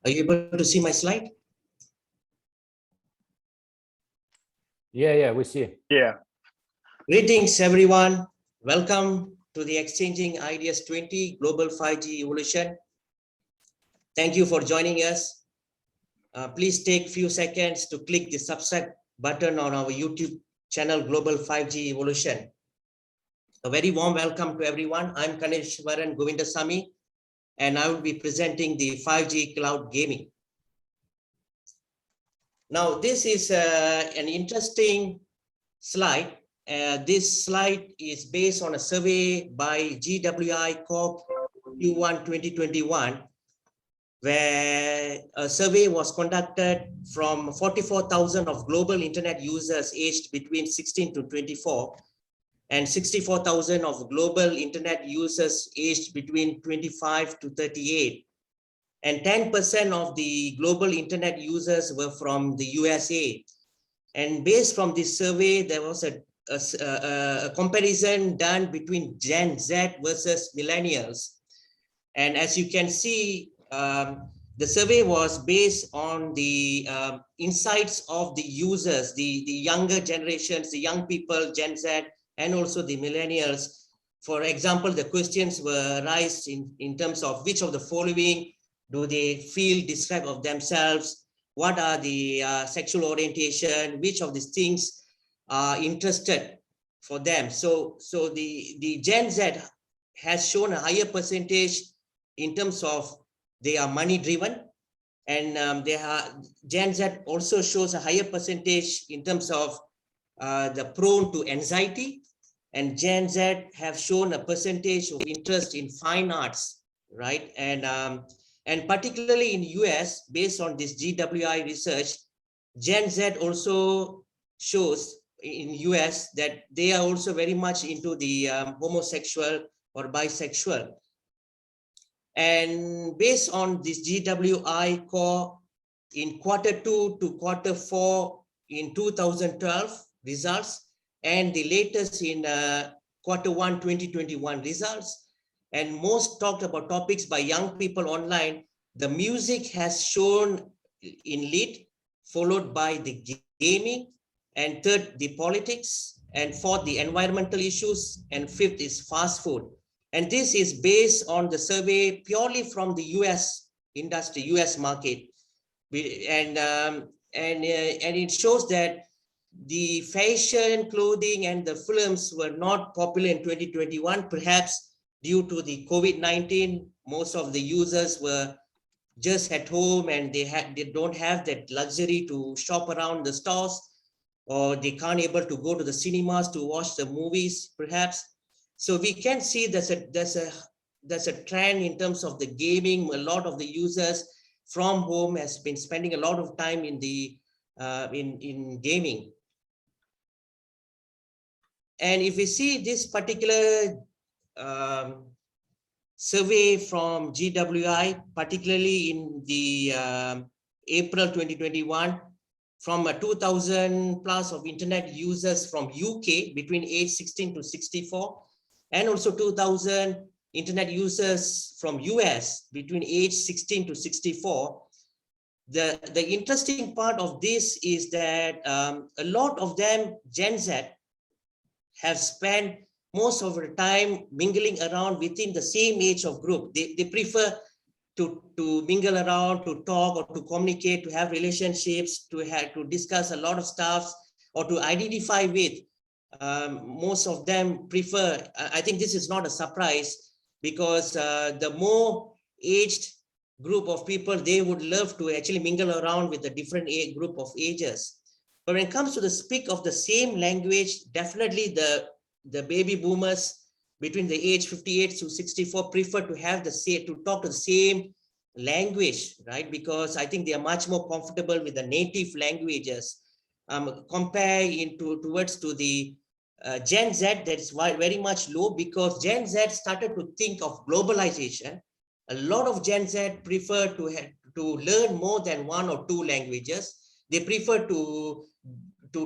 Are you able to see my slide? Yeah, we see it. Yeah. Greetings, everyone. Welcome to the Exchanging Ideas 20 Global 5G Evolution. Thank you for joining us. Please take a few seconds to click the subscribe button on our YouTube channel, Global 5G Evolution. A very warm welcome to everyone. I'm Kaneshwaran Govindasamy, and I will be presenting the 5G cloud gaming. Now, this is an interesting slide. This slide is based on a survey by GWI Corp Q1 2021, where a survey was conducted from 44,000 of global internet users aged between 16 to 24 and 64,000 of global internet users aged between 25 to 38. And 10% of the global internet users were from the USA. And based from this survey, there was a comparison done between Gen Z versus millennials. And as you can see, the survey was based on the insights of the users, the younger generations, the young people, Gen Z, and also the millennials. For example, the questions were raised in terms of which of the following do they feel describe of themselves, what are the sexual orientation, which of these things are interested for them. So the Gen Z has shown a higher percentage in terms of they are money driven, and Gen Z also shows a higher percentage in terms of the prone to anxiety, and Gen Z have shown a percentage of interest in fine arts, right? And particularly in US, based on this GWI research, Gen Z also shows in US that they are also very much into the homosexual or bisexual. And based on this GWI core in Q2 to Q4 in 2012 results, and the latest in Q1 2021 results, and most talked about topics by young people online, the music has shown in lead, followed by the gaming, and third, the politics, and fourth, the environmental issues, and fifth is fast food. And this is based on the survey purely from the US industry, US market. And it shows that the fashion, clothing, and the films were not popular in 2021, perhaps due to the COVID-19. Most of the users were just at home, and they don't have that luxury to shop around the stores, or they can't able to go to the cinemas to watch the movies, perhaps. So we can see there's a trend in terms of the gaming. A lot of the users from home has been spending a lot of time in the in gaming. And if we see this particular survey from GWI, particularly in the April 2021, from 2,000 plus of internet users from UK between age 16 to 64, and also 2,000 internet users from US between age 16 to 64. The interesting part of this is that a lot of them, Gen Z, have spent most of the time mingling around within the same age of group. They prefer to mingle around, to talk, or to communicate, to have relationships, to discuss a lot of stuff, or to identify with. Most of them prefer, I think this is not a surprise, because the more aged group of people, they would love to actually mingle around with a different age group of ages. But when it comes to the speak of the same language, definitely the baby boomers between the age 58 to 64 prefer to have to talk to the same language, right? Because I think they are much more comfortable with the native languages. Compare towards to the Gen Z, that is very much low, because Gen Z started to think of globalization. A lot of Gen Z prefer to learn more than one or two languages. They prefer to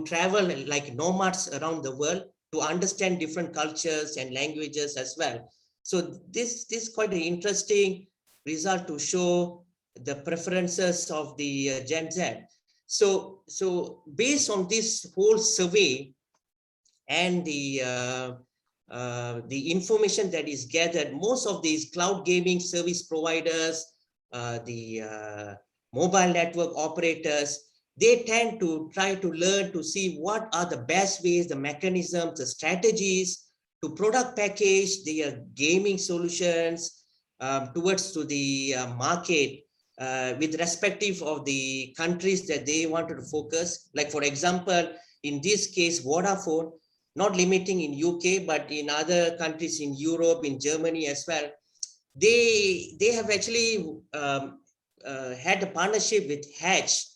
travel like nomads around the world, to understand different cultures and languages as well. So this is quite an interesting result to show the preferences of the Gen Z. So based on this whole survey and the information that is gathered, most of these cloud gaming service providers, the mobile network operators, they tend to try to learn to see what are the best ways, the mechanisms, the strategies to product package their gaming solutions towards to the market with respective of the countries that they wanted to focus. Like for example, in this case, Vodafone, not limiting in UK, but in other countries in Europe, in Germany as well, they have actually had a partnership with Hatch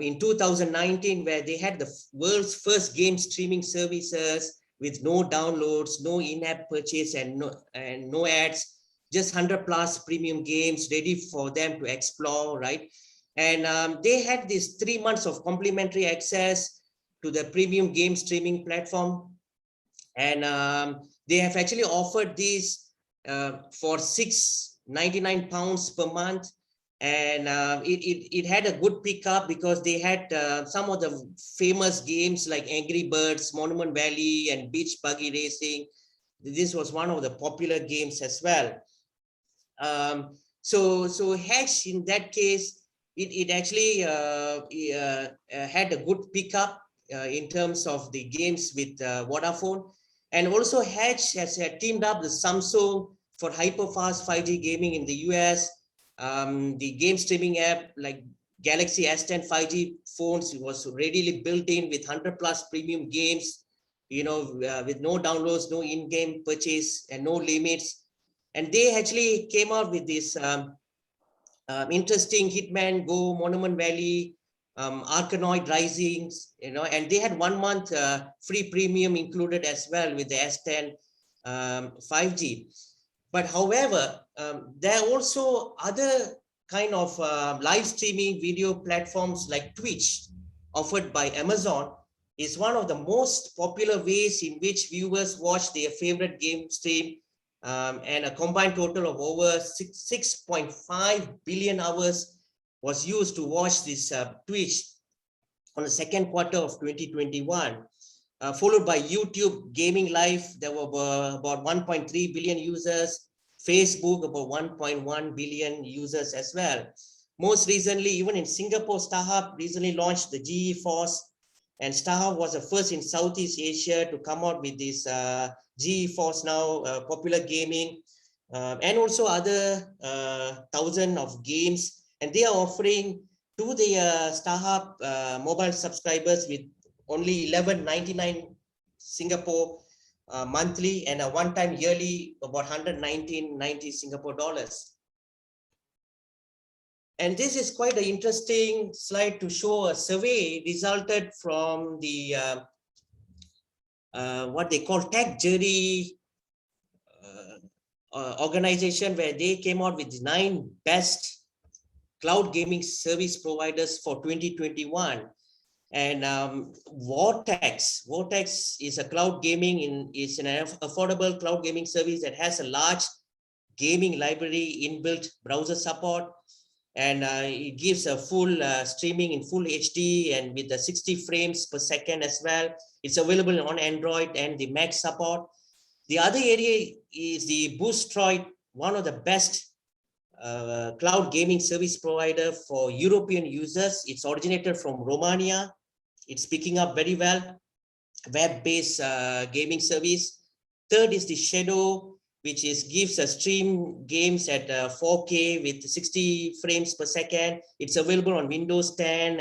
in 2019, where they had the world's first game streaming services with no downloads, no in-app purchase, and no ads, just 100 plus premium games ready for them to explore, right? And they had these 3 months of complimentary access to the premium game streaming platform. And they have actually offered these for £699 per month. And it had a good pickup because they had some of the famous games like Angry Birds, Monument Valley, and Beach Buggy Racing. This was one of the popular games as well. So Hatch, in that case, it actually had a good pickup in terms of the games with Vodafone. And also Hatch has teamed up with Samsung for hyper-fast 5G gaming in the US. The game streaming app like Galaxy S10 5G phones was readily built in with 100 plus premium games, with no downloads, no in-game purchase, and no limits. And they actually came out with this interesting Hitman Go, Monument Valley, Arkanoid Rising, and they had 1 month free premium included as well with the S10 5G. But however, there are also other kind of live streaming video platforms like Twitch offered by Amazon is one of the most popular ways in which viewers watch their favorite game stream, and a combined total of over 6.5 billion hours was used to watch this Twitch on the second quarter of 2021, followed by YouTube Gaming Live. There were about 1.3 billion users, Facebook about 1.1 billion users as well. Most recently, even in Singapore, StarHub recently launched the GeForce, and StarHub was the first in Southeast Asia to come out with this GeForce Now popular gaming, and also other thousands of games. And they are offering to the StarHub mobile subscribers with only $11.99 Singapore monthly, and a one-time yearly about 119.90 Singapore dollars. And this is quite an interesting slide to show a survey resulted from the what they call Tech Jury organization, where they came out with 9 best cloud gaming service providers for 2021. And Vortex is a cloud gaming is an affordable cloud gaming service that has a large gaming library, inbuilt browser support, and it gives a full streaming in full HD and with the 60 frames per second as well. It's available on Android and the Mac support. The other area is the Boostroid, one of the best cloud gaming service provider for European users. It's originated from Romania. It's picking up very well, web-based gaming service. Third is the Shadow, which gives a stream games at 4K with 60 frames per second. It's available on Windows 10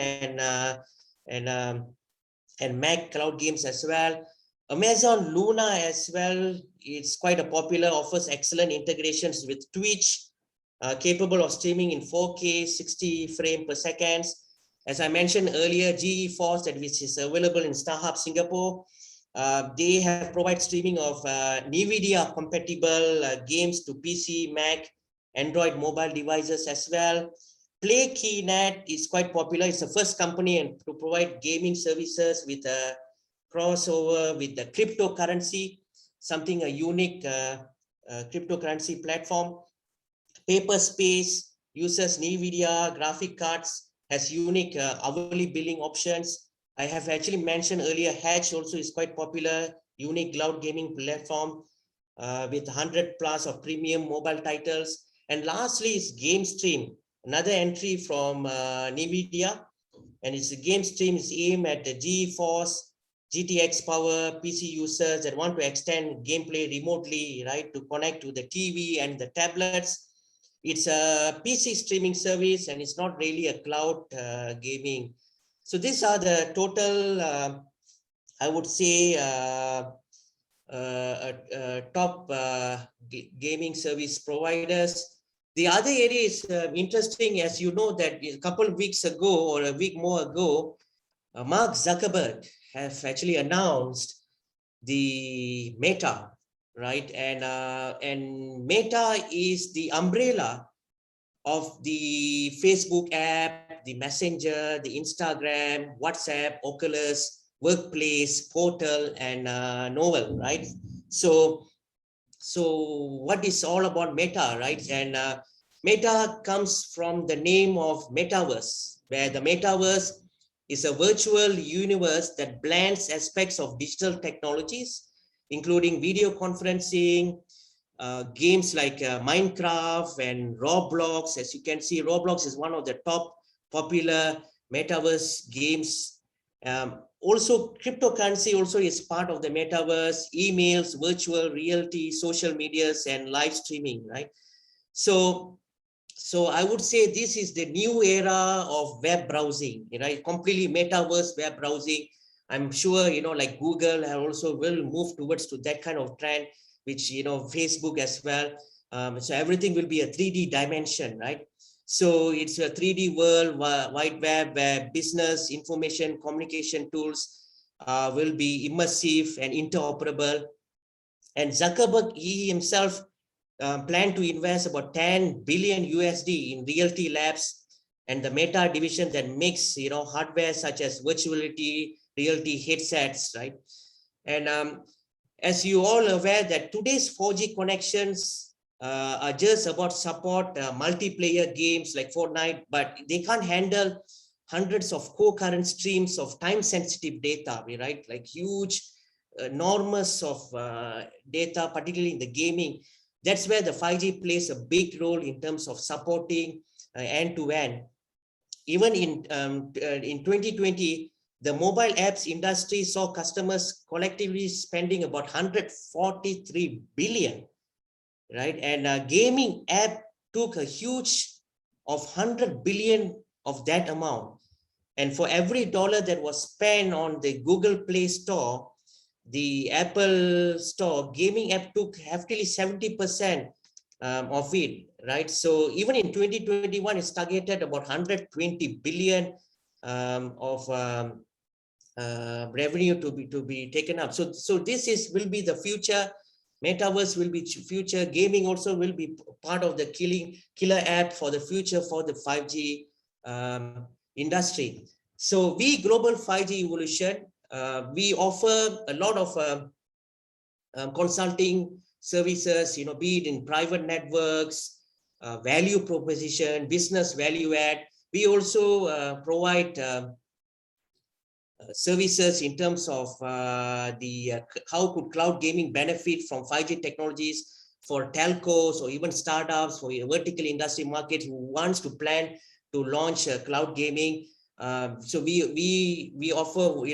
and Mac cloud games as well. Amazon Luna as well. It's quite a popular, offers excellent integrations with Twitch, capable of streaming in 4K, 60 frames per second. As I mentioned earlier, GeForce, which is available in StarHub Singapore. They have provided streaming of NVIDIA compatible games to PC, Mac, Android mobile devices as well. PlayKeynet is quite popular. It's the first company to provide gaming services with a crossover with the cryptocurrency, something a unique cryptocurrency platform. Paperspace uses NVIDIA graphic cards, has unique hourly billing options. I have actually mentioned earlier, Hatch also is quite popular, unique cloud gaming platform with 100 plus of premium mobile titles. And lastly is GameStream, another entry from NVIDIA. And it's a GameStream is aimed at the GeForce, GTX power PC users that want to extend gameplay remotely, right, to connect to the TV and the tablets. It's a PC streaming service and it's not really a cloud gaming. So these are the total, I would say, top gaming service providers. The other area is interesting, as you know, that a couple of weeks ago or a week more ago, Mark Zuckerberg have actually announced the Meta, right? And Meta is the umbrella of the Facebook app, the Messenger, the Instagram, WhatsApp, Oculus, Workplace, Portal, and Novel, right? So what is all about Meta, right? And Meta comes from the name of Metaverse, where the Metaverse is a virtual universe that blends aspects of digital technologies, including video conferencing, games like Minecraft and Roblox. As you can see, Roblox is one of the top popular metaverse games. Also, cryptocurrency also is part of the metaverse, emails, virtual reality, social medias, and live streaming, right? So I would say this is the new era of web browsing, right? Completely metaverse web browsing. I'm sure, like Google also will move towards to that kind of trend, which, Facebook as well. So everything will be a 3D dimension, right? So it's a 3D world, wide web, where business, information, communication tools will be immersive and interoperable. And Zuckerberg, he himself plan to invest about 10 billion USD in Realty Labs and the Meta division that makes, hardware such as virtuality, reality headsets, right? And as you all aware that today's 4G connections are just about support multiplayer games like Fortnite, but they can't handle hundreds of concurrent streams of time-sensitive data, right? Like huge, enormous of data, particularly in the gaming. That's where the 5G plays a big role in terms of supporting end-to-end. Even in 2020, the mobile apps industry saw customers collectively spending about 143 billion, right? And gaming app took a huge of 100 billion of that amount. And for every dollar that was spent on the Google Play Store, the Apple Store gaming app took heftily 70% of it, right? So even in 2021, it's targeted about 120 billion of revenue to be taken up. So this will be the future. Metaverse will be future. Gaming also will be part of the killer app for the future for the 5G industry. So we Global 5G Evolution, we offer a lot of consulting services, be it in private networks, value proposition, business value add. We also provide services in terms of how could cloud gaming benefit from 5G technologies for telcos or even startups, for vertical industry markets who wants to plan to launch cloud gaming. So we offer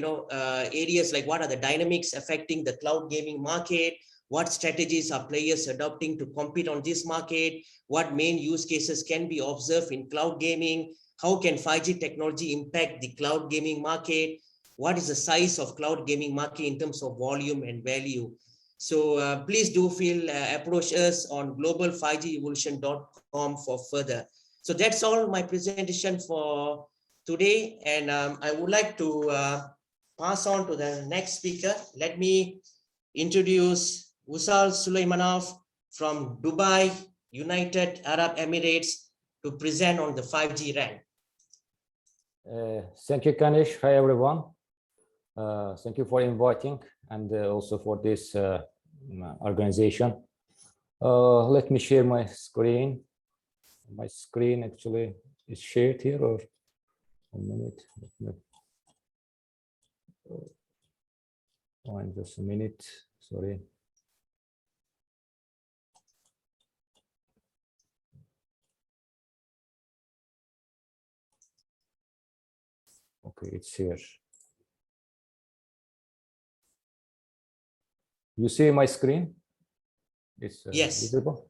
areas like what are the dynamics affecting the cloud gaming market, what strategies are players adopting to compete on this market, what main use cases can be observed in cloud gaming, how can 5G technology impact the cloud gaming market, what is the size of cloud gaming market in terms of volume and value. So please do feel approach us on global5gevolution.com for further. So that's all my presentation for today, and I would like to pass on to the next speaker. Let me introduce Usal Sulaimanov from Dubai, United Arab Emirates, to present on the 5G RAN. Thank you, Kanish. Hi, everyone. Thank you for inviting and also for this organization. Let me share my screen. My screen actually is shared here, or 1 minute. Just a minute. Sorry. Okay, it's here. You see my screen? It's Yes. visible.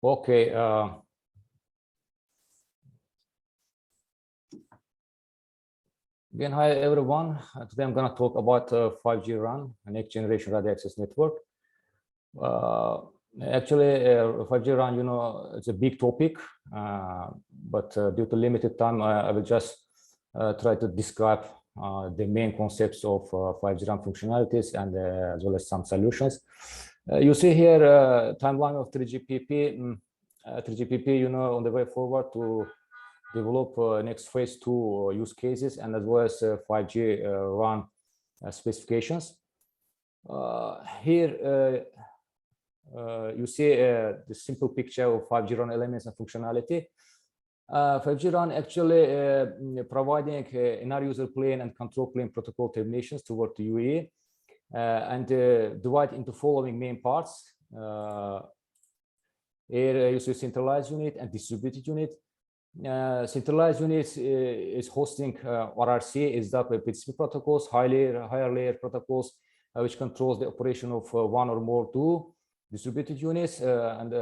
Okay. Again, hi everyone. Today I'm going to talk about 5G RAN, next generation radio access network. Actually, 5G RAN, you know, it's a big topic, but due to limited time, I will just try to describe the main concepts of 5G RAN functionalities and as well as some solutions. You see here timeline of 3GPP. 3GPP, you know, on the way forward to develop next phase 2 use cases and as well as 5G RAN specifications. Here you see the simple picture of 5G RAN elements and functionality. 5G RAN actually providing inner user plane and control plane protocol terminations toward the UE and divide into following main parts. Here you see centralized unit and distributed unit. Centralized unit is hosting RRC, is that with PCP protocols, higher layer protocols, which controls the operation of one or more two distributed units. And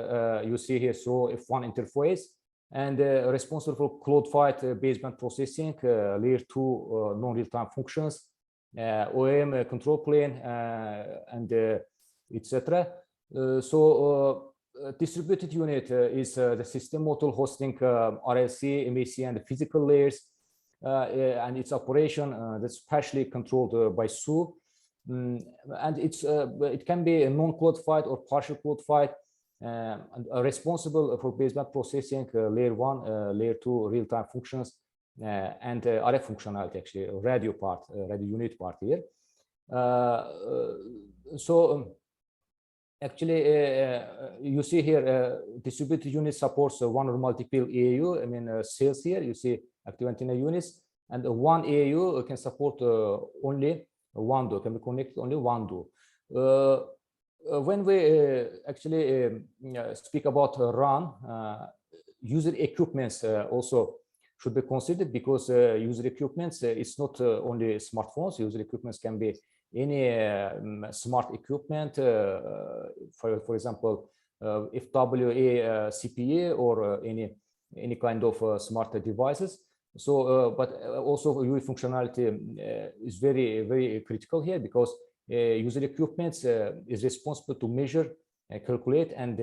you see here, so if one interface and responsible for cloud fight baseband processing, layer 2 non-real-time functions, OEM control plane, and etc. Distributed unit is the system model hosting RLC, MAC, and the physical layers, and its operation that's partially controlled by SU. And it can be a non-codified or partial codified, and responsible for baseband processing layer 1, layer 2 real-time functions, and RF functionality, actually radio part, radio unit part here. Actually, you see here, distributed unit supports one or multiple AAU. I mean, cells here, you see active antenna units, and one AAU can support only one DO, can be connected only one DO. When we actually speak about RAN, user equipments also should be considered, because user equipments, it's not only smartphones. User equipments can be any smart equipment, for example, if WA CPA or any kind of smart devices. So, but also UE functionality is very critical here, because user equipment is responsible to measure, calculate, and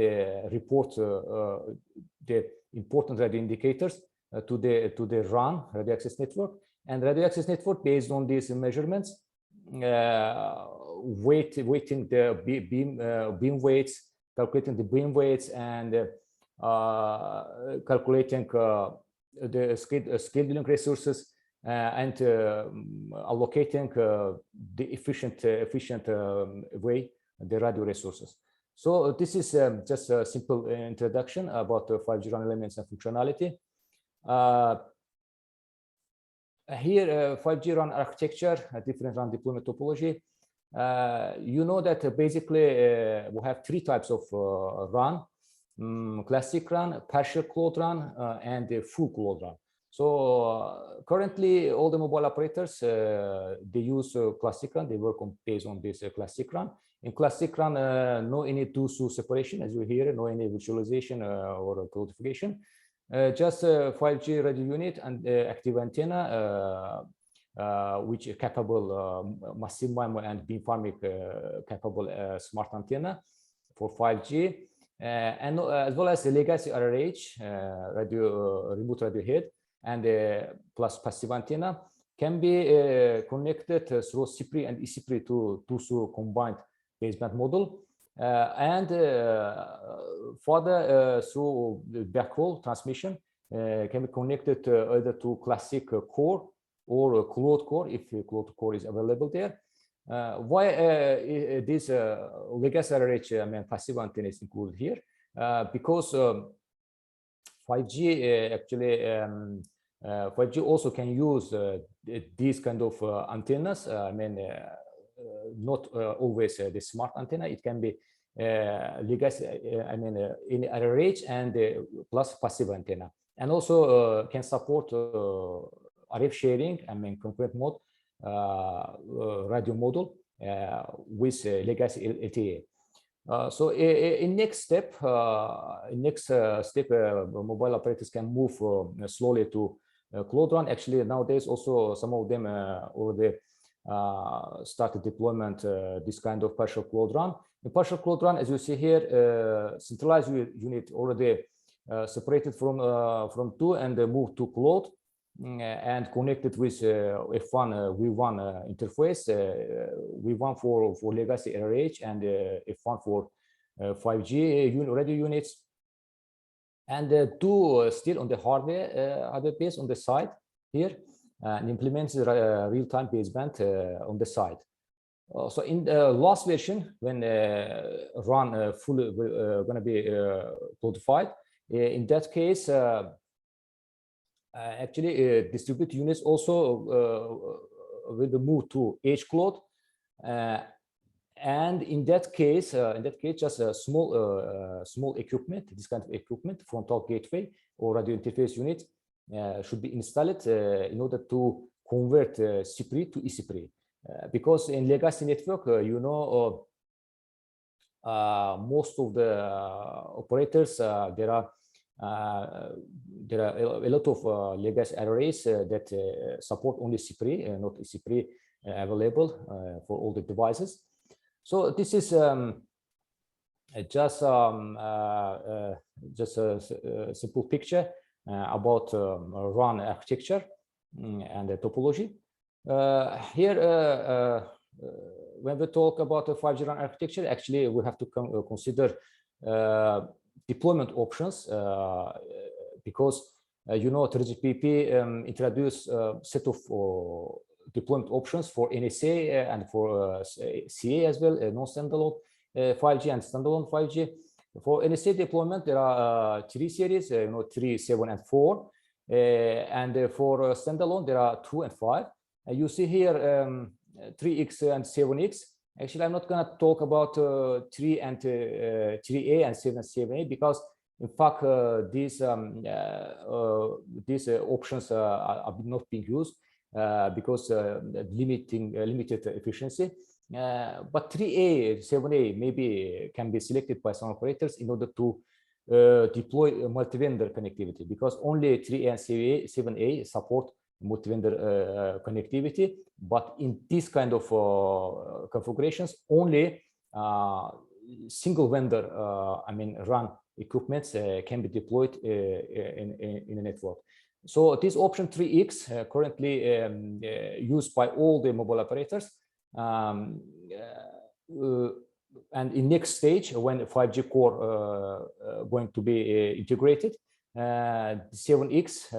report the important radio indicators to the RAN, radio access network. And radio access network, based on these measurements, weighting the beam weights, calculating the beam weights, and calculating the scheduling resources, and allocating the efficient way the radio resources. So this is just a simple introduction about 5G RAN elements and functionality. Here, 5G RAN architecture, different RAN deployment topology. You know that basically we have three types of RAN: classic RAN, partial cloud RAN, and full cloud RAN. So currently, all the mobile operators, they use classic RAN. They work based on this classic RAN. In classic RAN, no any two-SU separation, as you hear, no any visualization or codification. Just 5G radio unit and active antenna, which are capable massive MIMO and beamforming capable smart antenna for 5G, and as well as the legacy RRH, remote radio head, and plus passive antenna can be connected through CPRI and eCPRI to two-SU combined baseband model. And further through the backhaul transmission can be connected either to classic core or cloud core, if cloud core is available there. Why this legacy RRH, passive antenna is included here? because 5G actually 5G also can use these kind of antennas. I mean, not always the smart antenna. It can be legacy, I mean, in array range and plus passive antenna, and also can support RF sharing. I mean, concurrent mode radio model with legacy LTE. So in next step, mobile operators can move slowly to Cloud Run. Actually, nowadays also some of them already started deployment this kind of partial Cloud Run. The partial Cloud Run, as you see here, centralized unit already separated from two and moved to Cloud and connected with F1 V1 interface, V1 for legacy RH and F1 for 5G radio units, and two still on the hardware base on the side here, and implements real-time baseband on the side. So in the last version, when run fully going to be codified, in that case, actually distributed units also will be moved to edge cloud, and in that case, just a small equipment, this kind of equipment, frontal gateway or radio interface unit should be installed in order to convert CPRI to eCPRI, because in legacy network, you know, most of the operators there are a lot of legacy arrays that support only CPRI, not eCPRI available for all the devices. So this is just a simple picture about RAN architecture and the topology. Here, when we talk about the 5G RAN architecture, actually we have to consider deployment options, because you know, 3GPP introduced a set of deployment options for NSA and for CA as well, non-standalone 5G and standalone 5G. For NSA deployment, there are 3 series, you know, 3, 7, and 4, and for standalone, there are 2 and 5. You see here 3X and 7X. Actually, I'm not going to talk about 3 and 3A and 7 and 7A, because in fact these options are not being used because limited efficiency. But 3A, 7A maybe can be selected by some operators in order to deploy multi-vendor connectivity, because only 3A and 7A support multi-vendor connectivity. But in this kind of configurations, only single vendor, I mean, RAN equipments can be deployed in a network. So this option 3X currently used by all the mobile operators. And in next stage, when 5G core going to be integrated, 7X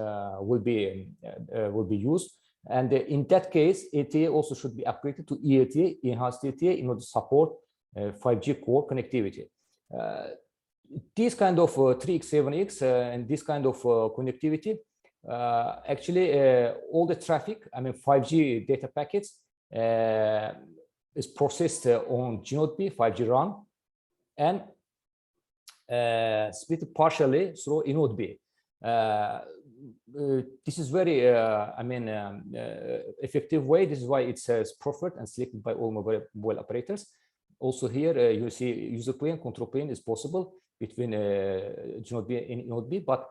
will be used, and in that case, ATA also should be upgraded to EATA, enhanced ATA, in order to support 5G core connectivity. This kind of 3X, 7X, and this kind of connectivity, actually, all the traffic, I mean, 5G data packets is processed on G-Node B, 5G RAN, and split partially through eNode B. This is very, I mean, effective way. This is why it's preferred and selected by all mobile operators. Also here, you see user plane, control plane is possible between G-Node B and eNode B, but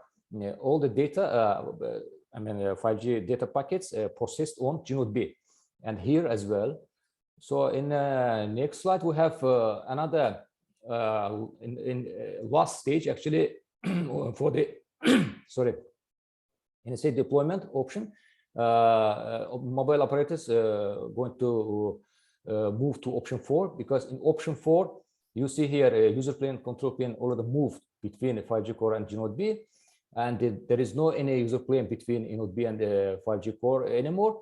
all the data, I mean, 5G data packets processed on G-Node B, and here as well. So in next slide, we have another in last stage, actually, for the sorry, NSA deployment option. Mobile operators going to move to option 4, because in option 4, you see here user plane, control plane already moved between the 5G core and G-Node B, and there is no any user plane between eNode B and the 5G core anymore,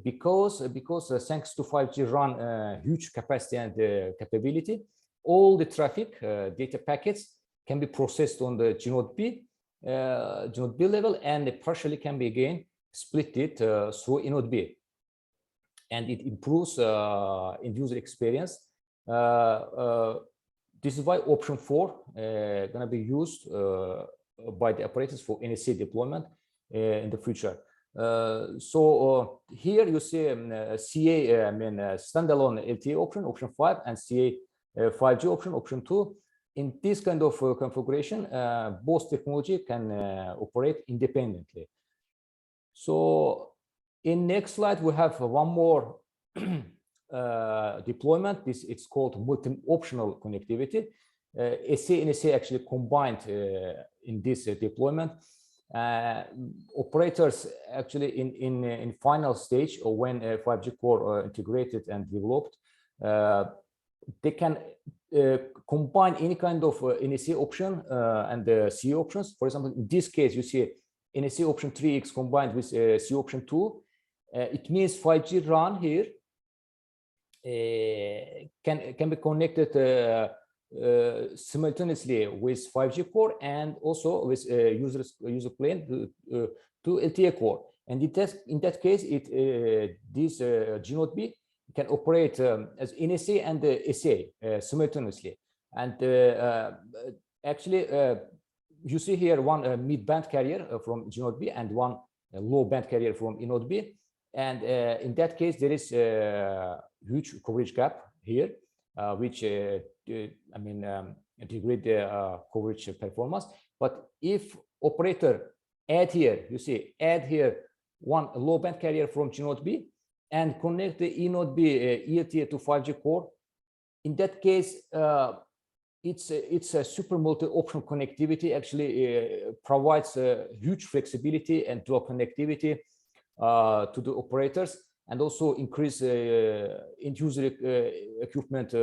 because thanks to 5G RAN huge capacity and capability, all the traffic data packets can be processed on the G0 B level, and partially can be again split it through inode B, and it improves end user experience. This is why option 4 going to be used by the operators for NSA deployment in the future. So here you see CA, standalone LTE option 5, and CA 5G option 2. In this kind of configuration, both technology can operate independently. So in next slide, we have one more deployment. It's called multi-optional connectivity. SA and SA actually combined in this deployment. Operators actually in final stage, or when 5G core integrated and developed, they can combine any kind of NSA option and the C options. For example, in this case, you see NSA option 3X combined with C option 2. It means 5G RAN here can be connected simultaneously with 5G core and also with user plane to LTE core. And in that case, this G0 B can operate as NSA and SA simultaneously. And actually, you see here one mid-band carrier from G0 B and one low-band carrier from inode B. And in that case, there is a huge coverage gap here, which degrade the coverage performance. But if operator add here one low-band carrier from G0 B and connect the inode B ELTA to 5G core, in that case, it's a super multi-option connectivity. Actually, provides huge flexibility and dual connectivity to the operators, and also increase end user equipment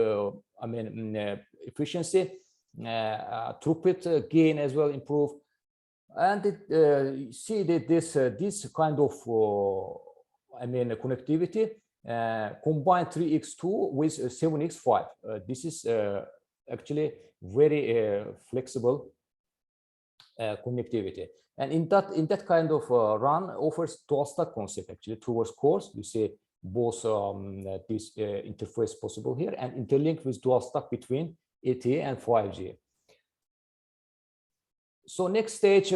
efficiency, throughput gain as well improve. And see that this kind of connectivity combine 3x2 with 7x5. This is actually very flexible connectivity. And in that kind of RAN offers dual stack concept actually towards cores. You see both this interface possible here, and interlink with dual stack between LTE and 5G. So next stage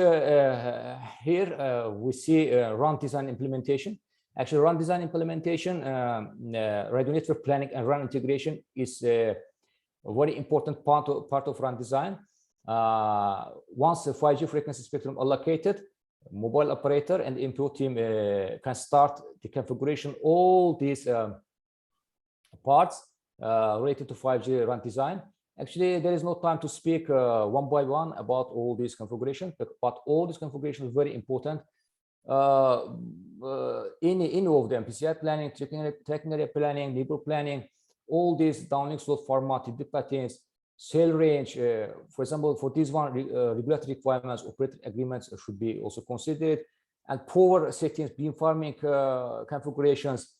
here we see RAN design implementation. Actually, RAN design implementation, radio network planning and RAN integration is a very important part of RAN design. Once the 5G frequency spectrum allocated, mobile operator and MPO team can start the configuration all these parts related to 5G RAN design. Actually, there is no time to speak one by one about all these configurations, but all these configurations are very important. Any of them, PCI planning, tracking area planning, neighbor planning, all these downlink slot format, TDP patterns, cell range, for example, for this one, regulatory requirements, operator agreements should be also considered, and power settings, beam farming configurations,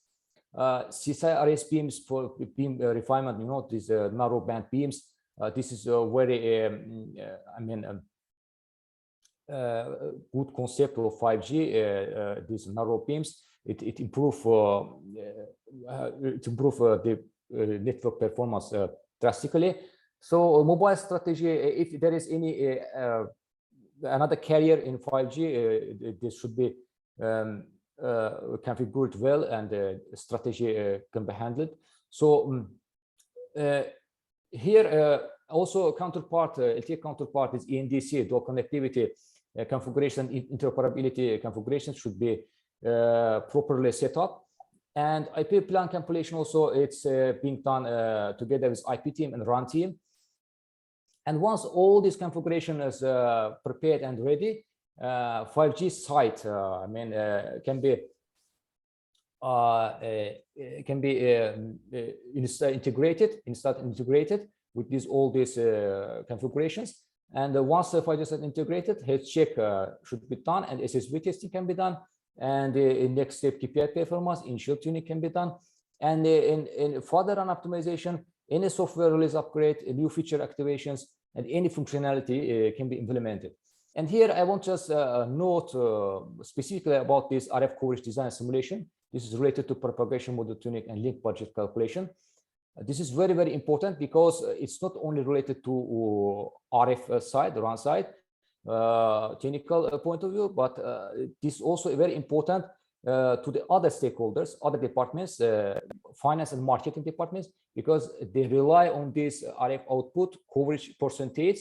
CSI RS beams for beam refinement, these narrow band beams. This is a very, good concept of 5G. These narrow beams, it improve the network performance drastically. So mobile strategy, if there is any another carrier in 5G, this should be configured well, and strategy can be handled. So here also counterpart, LTE counterpart is ENDC, dual connectivity configuration, interoperability configuration should be properly set up. And IP plan compilation also, it's being done together with IP team and RAN team. And once all this configuration is prepared and ready, 5G site can be integrated with all these configurations. And once the 5G site integrated, health check should be done, and SSB testing can be done. And in next step, KPI performance, initial tuning can be done. And in further RAN optimization, any software release upgrade, new feature activations, and any functionality can be implemented. And here I want just note specifically about this RF coverage design simulation. This is related to propagation model tuning and link budget calculation. This is very, very important because it's not only related to RF side, RAN side, technical point of view, but this is also very important to the other stakeholders, other departments, finance and marketing departments, because they rely on this RF output coverage percentage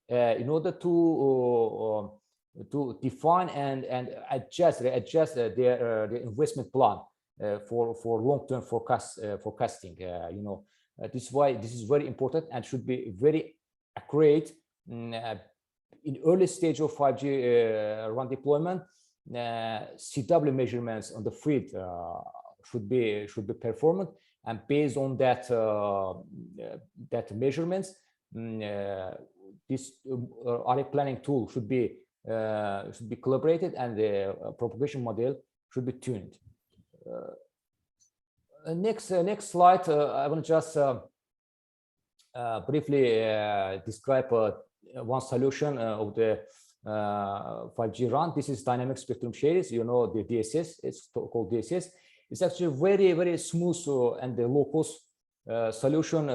in order to define and readjust their investment plan for long-term forecasting. This is why this is very important and should be very accurate in early stage of 5G RAN deployment. CW measurements on the field should be performed, and based on that measurements, this RF planning tool should be collaborated, and the propagation model should be tuned. Next slide, I want to just briefly describe one solution of the 5G RAN. This is dynamic spectrum shares. You know, the DSS. It's called DSS. It's actually very, very smooth and low cost solution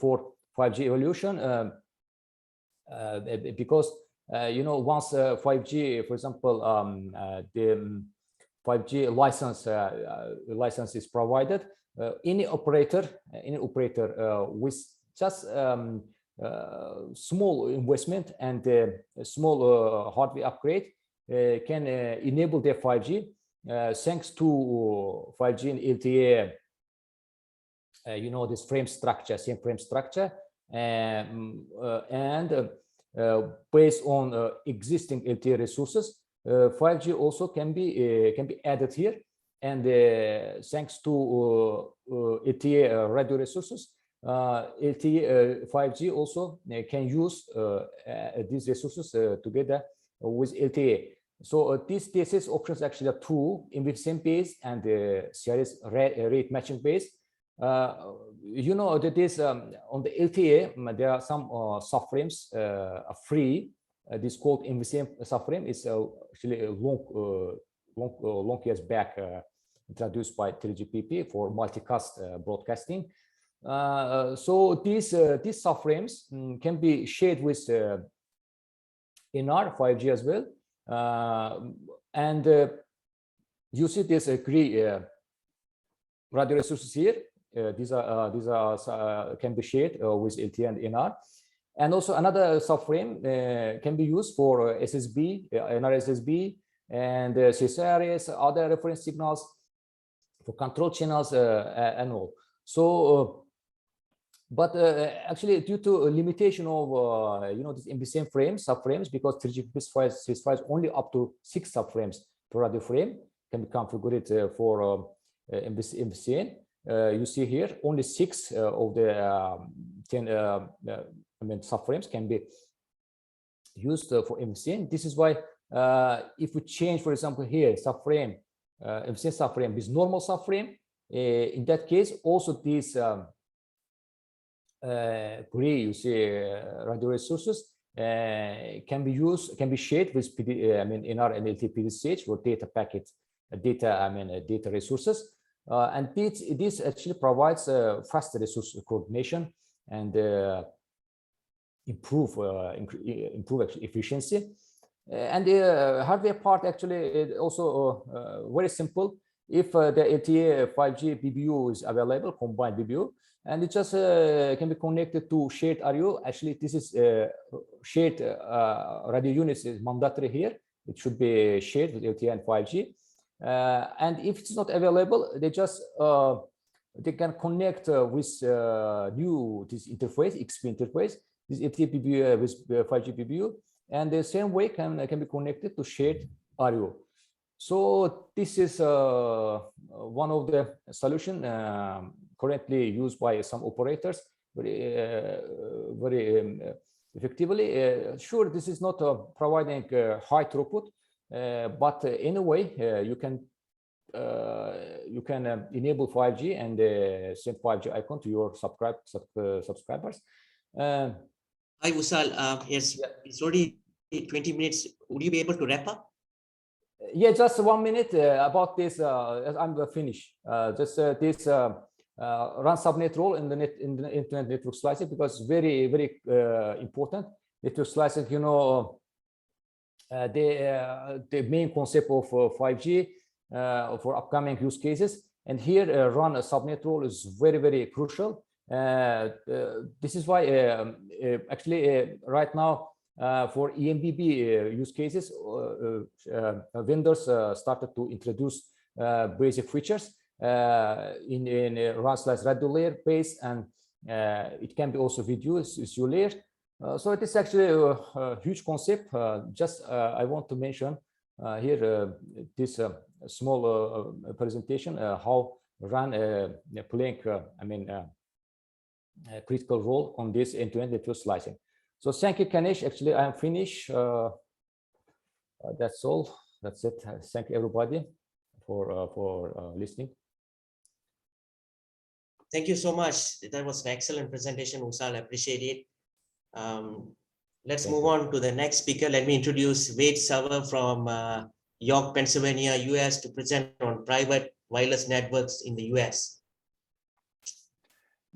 for 5G evolution, because once 5G, for example, the 5G license is provided, any operator with just small investment and a small hardware upgrade can enable their 5G thanks to 5G and LTE. This same frame structure, and based on existing LTE resources, 5G also can be added here, and thanks to LTE radio resources, LTE 5G also can use these resources together with LTE. So these DSS options actually are two: MVCM based and series rate matching based. That is on the LTE, there are some subframes free. This called MVCM subframe is actually a long years back introduced by 3GPP for multicast broadcasting. So these subframes can be shared with NR 5G as well, and you see this gray radio resources here. These are can be shared with LTE and NR, and also another subframe can be used for SSB, NR SSB, and CSRS, other reference signals for control channels and all. So, but actually, due to a limitation of this MVCM subframes, because 3GPP specifies only up to 6 subframes per radio frame can be configured for MVCM. You see here only 6 of the 10 subframes can be used for MVCM. This is why if we change, for example, here subframe, MVCM subframe with normal subframe, in that case also these gray, you see, radio resources can be shared with NR and LTE PDCH for data packet, data resources. And this actually provides faster resource coordination and improve actually efficiency. And the hardware part actually is also very simple. If the LTE 5G BBU is available, combined BBU, and it just can be connected to shared RU. Actually, this is shared radio units is mandatory here. It should be shared with LTE and 5G. And if it's not available, they just they can connect with this interface, XP interface, this LTE BBU with 5G BBU, and the same way can be connected to shared RU. So this is one of the solution currently used by some operators very effectively. Sure, this is not providing high throughput, but anyway, you can enable 5G and send 5G icon to your subscribers. Hi, Usal. Yes, Yeah. it's already 20 minutes. Would you be able to wrap up? Yeah, just 1 minute about this. I'm finished. Just this run subnet role in the internet network slicing, because very important. Network slicing, you know, the main concept of 5G for upcoming use cases. And here, run a subnet role is very crucial. This is why actually right now, for EMBB use cases, vendors started to introduce basic features in run slice radio layer base, and it can be also video as you layer. So it is actually a huge concept. Just I want to mention here this small presentation how run playing a critical role on this end-to-end network slicing. So thank you, Kanesh. Actually, I am finished. That's all. That's it. Thank you, everybody, for listening. Thank you so much. That was an excellent presentation, Usal. I appreciate it. Let's move on to the next speaker. Let me introduce Wade Sauer from York, Pennsylvania, US, to present on private wireless networks in the US.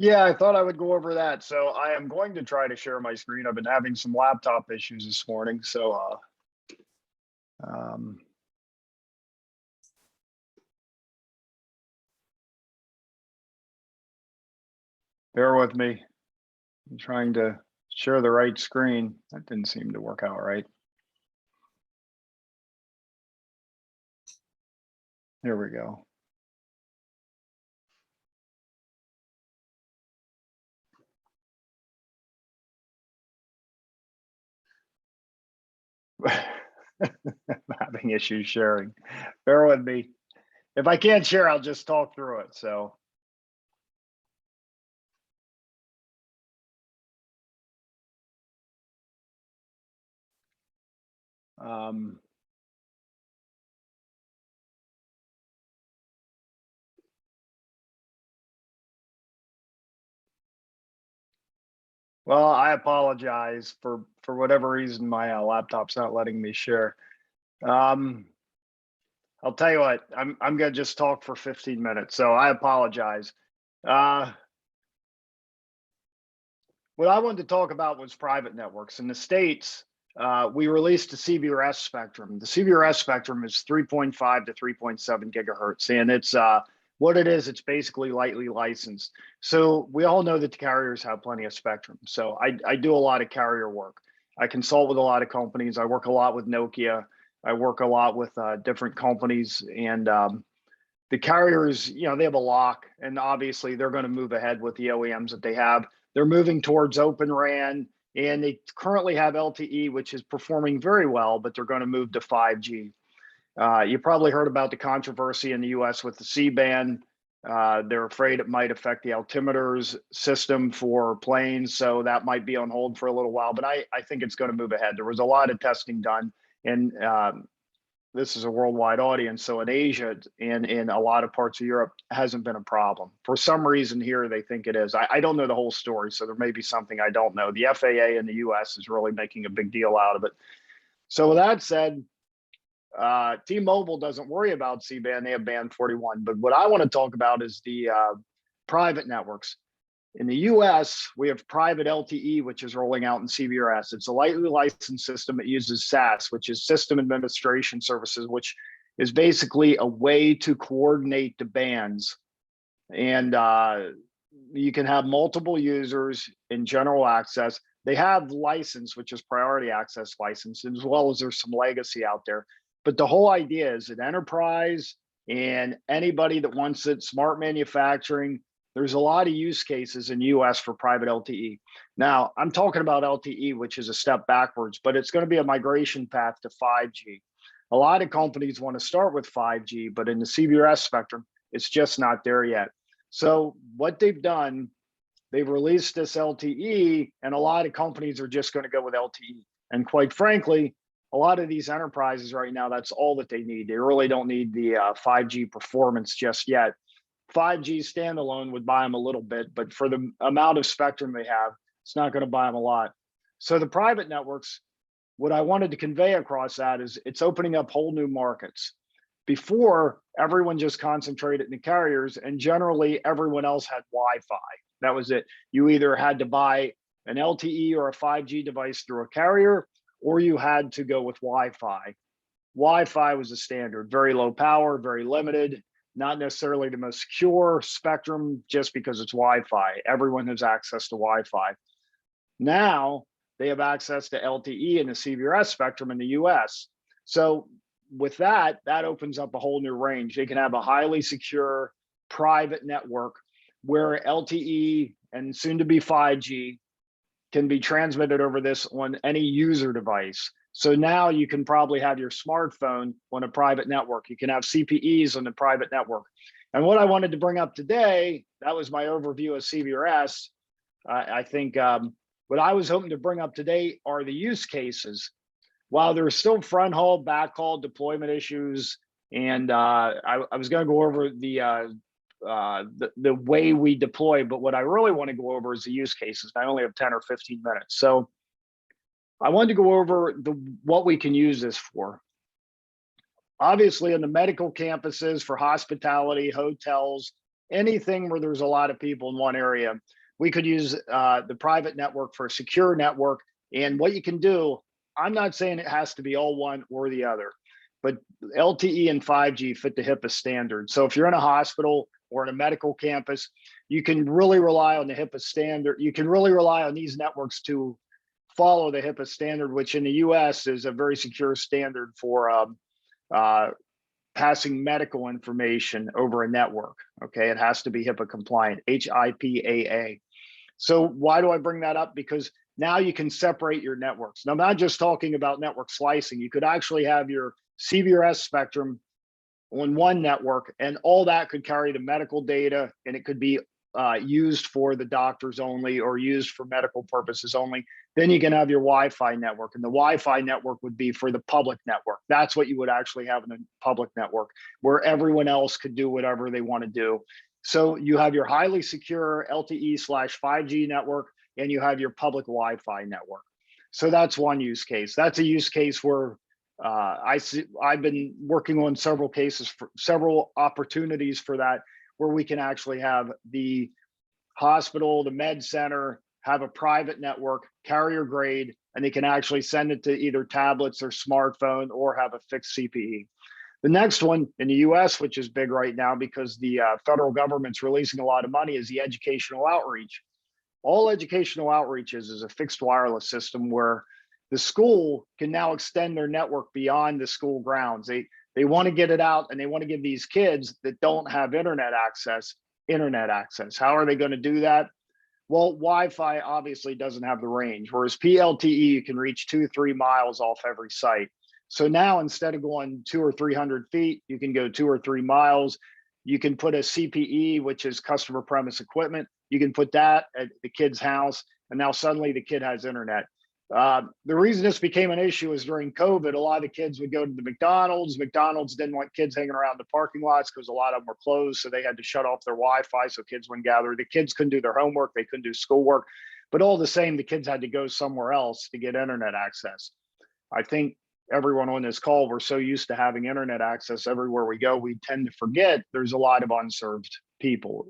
Yeah, I thought I would go over that. So I am going to try to share my screen. I've been having some laptop issues this morning. So bear with me. I'm trying to share the right screen. That didn't seem to work out right. Here we go. I'm having issues sharing. Bear with me. If I can't share, I'll just talk through it. So well, I apologize for whatever reason my laptop's not letting me share. I'll tell you what, I'm gonna just talk for 15 minutes, so I apologize. What I wanted to talk about was private networks. In the States, we released the CBRS spectrum. The CBRS spectrum is 3.5 to 3.7 gigahertz, and it's what it is, it's basically lightly licensed. So we all know that the carriers have plenty of spectrum. So I do a lot of carrier work. I consult with a lot of companies. I work a lot with Nokia. I work a lot with different companies, and the carriers, you know, they have a lock, and obviously they're going to move ahead with the OEMs that they have. They're moving towards Open RAN, and they currently have LTE, which is performing very well, but they're going to move to 5G. You probably heard about the controversy in the US with the C-band. They're afraid it might affect the altimeters system for planes, so that might be on hold for a little while, but I think it's going to move ahead. There was a lot of testing done, and this is a worldwide audience, so in Asia and in a lot of parts of Europe hasn't been a problem. For some reason here, they think it is. I don't know the whole story, so there may be something I don't know. The FAA in the US is really making a big deal out of it. So with that said, T-Mobile doesn't worry about C-band, they have band 41. But what I want to talk about is the private networks. In the US, we have private LTE, which is rolling out in CBRS. It's a lightly licensed system. It uses SAS, which is System Administration Services, which is basically a way to coordinate the bands. And you can have multiple users in general access. They have license, which is priority access license, as well as there's some legacy out there. But the whole idea is that enterprise and anybody that wants it, smart manufacturing, there's a lot of use cases in US for private LTE. Now, I'm talking about LTE, which is a step backwards, but it's going to be a migration path to 5G. A lot of companies want to start with 5G, but in the CBRS spectrum, it's just not there yet. So what they've done, they've released this LTE, and a lot of companies are just going to go with LTE. And quite frankly, a lot of these enterprises right now, that's all that they need. They really don't need the 5G performance just yet. 5G standalone would buy them a little bit, but for the amount of spectrum they have, It's not going to buy them a lot. So the private networks, what I wanted to convey across that is it's opening up whole new markets. Before, everyone just concentrated in the carriers, and generally everyone else had Wi-Fi. That was it. You either had to buy an LTE or a 5G device through a carrier, or you had to go with Wi-Fi. Wi-Fi was a standard, very low power, very limited, not necessarily the most secure spectrum just because it's Wi-Fi. Everyone has access to Wi-Fi. Now they have access to LTE and the CBRS spectrum in the US. So with that, that opens up a whole new range. They can have a highly secure private network where LTE and soon to be 5G can be transmitted over this on any user device. So now you can probably have your smartphone on a private network. You can have CPEs on the private network. And what I wanted to bring up today, that was my overview of CBRS. I think what I was hoping to bring up today are the use cases. While there's still front haul, back haul deployment issues, and I was going to go over the way we deploy, but what I really want to go over is the use cases. I only have 10 or 15 minutes. So I wanted to go over what we can use this for. Obviously, in the medical campuses, for hospitality, hotels, anything where there's a lot of people in one area, we could use the private network for a secure network. And what you can do, I'm not saying it has to be all one or the other, but LTE and 5G fit the HIPAA standard. So if you're in a hospital or in a medical campus, you can really rely on the HIPAA standard. You can really rely on these networks to follow the HIPAA standard, which in the US is a very secure standard for passing medical information over a network. Okay, it has to be HIPAA compliant, HIPAA. So why do I bring that up? Because now you can separate your networks. Now, I'm not just talking about network slicing. You could actually have your CBRS spectrum on one network, and all that could carry the medical data, and it could be used for the doctors only or used for medical purposes only. Then you can have your Wi-Fi network, and the Wi-Fi network would be for the public network. That's what you would actually have in a public network, where everyone else could do whatever they want to do. So you have your highly secure LTE/5G network, and you have your public Wi-Fi network. So that's one use case. That's a use case where I've been working on several cases, for several opportunities for that, where we can actually have the hospital, the med center, have a private network, carrier grade, and they can actually send it to either tablets or smartphone or have a fixed CPE. The next one in the US, which is big right now because the federal government's releasing a lot of money, is the educational outreach. All educational outreach is a fixed wireless system where the school can now extend their network beyond the school grounds. They want to get it out, and they want to give these kids that don't have internet access. How are they going to do that? Well, Wi-Fi obviously doesn't have the range, whereas PLTE, you can reach 2-3 miles off every site. So now instead of going 200 or 300 feet, you can go 2 or 3 miles. You can put a CPE, which is customer premise equipment. You can put that at the kid's house, and now suddenly the kid has internet. The reason this became an issue is during COVID, a lot of the kids would go to the McDonald's. McDonald's didn't want kids hanging around the parking lots because a lot of them were closed. So they had to shut off their Wi-Fi so kids wouldn't gather. The kids couldn't do their homework. They couldn't do schoolwork. But all the same, the kids had to go somewhere else to get internet access. I think everyone on this call, we're so used to having internet access everywhere we go, we tend to forget there's a lot of unserved people,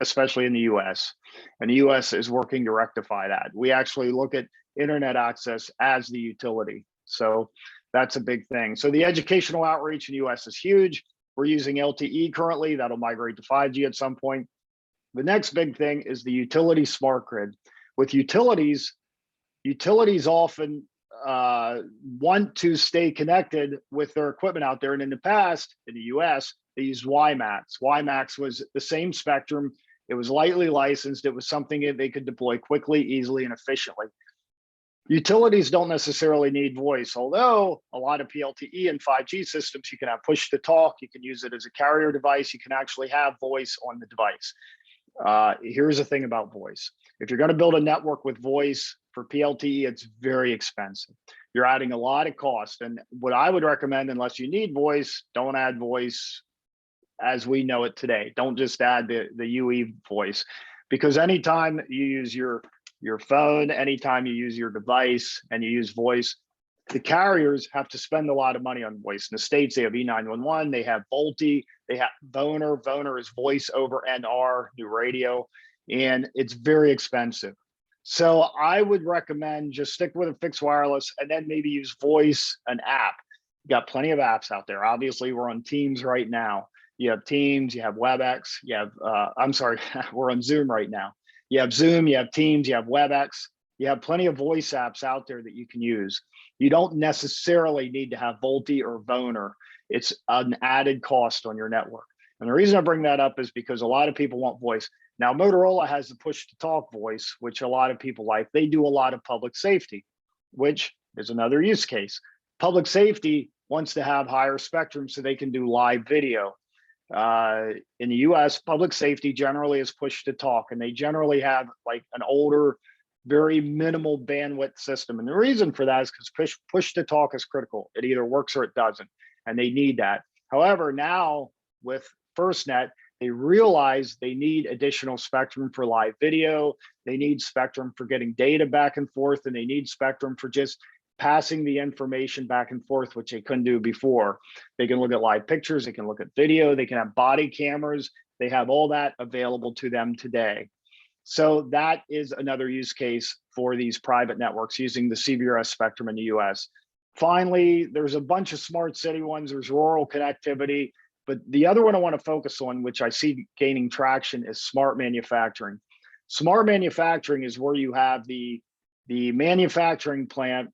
especially in the US. And the US is working to rectify that. We actually look at internet access as the utility. So that's a big thing. So the educational outreach in the US is huge. We're using LTE currently. That'll migrate to 5G at some point. The next big thing is the utility smart grid. With utilities often want to stay connected with their equipment out there. And in the past, in the US, they used WiMAX. WiMAX was the same spectrum. It was lightly licensed. It was something that they could deploy quickly, easily, and efficiently. Utilities don't necessarily need voice, although a lot of PLTE and 5G systems, you can have push to talk, you can use it as a carrier device, you can actually have voice on the device. Here's the thing about voice. If you're going to build a network with voice for PLTE, it's very expensive. You're adding a lot of cost. And what I would recommend, unless you need voice, don't add voice as we know it today. Don't just add the UE voice, because anytime you use your your phone, anytime you use your device and you use voice. The carriers have to spend a lot of money on voice. In the States, they have E911, they have Volti, they have Voner. Voner is voice over NR, new radio, and it's very expensive. So I would recommend just stick with a fixed wireless and then maybe use voice, an app. You got plenty of apps out there. Obviously, we're on Teams right now. You have Teams, you have WebEx, you have, I'm sorry, we're on Zoom right now. You have Zoom, you have Teams, you have WebEx. You have plenty of voice apps out there that you can use. You don't necessarily need to have Volti or Voner. It's an added cost on your network. And the reason I bring that up is because a lot of people want voice. Now, Motorola has the push to talk voice, which a lot of people like. They do a lot of public safety, which is another use case. Public safety wants to have higher spectrum so they can do live video. In the US, public safety generally is push to talk, and they generally have like an older, very minimal bandwidth system. And the reason for that is because push to talk is critical. It either works or it doesn't, and they need that. However, now with FirstNet, they realize they need additional spectrum for live video. They need spectrum for getting data back and forth, and they need spectrum for just passing the information back and forth, which they couldn't do before. They can look at live pictures, they can look at video, they can have body cameras. They have all that available to them today. So that is another use case for these private networks using the CBRS spectrum in the US. Finally, there's a bunch of smart city ones, there's rural connectivity, but the other one I want to focus on, which I see gaining traction, is smart manufacturing. Smart manufacturing is where you have the manufacturing plant,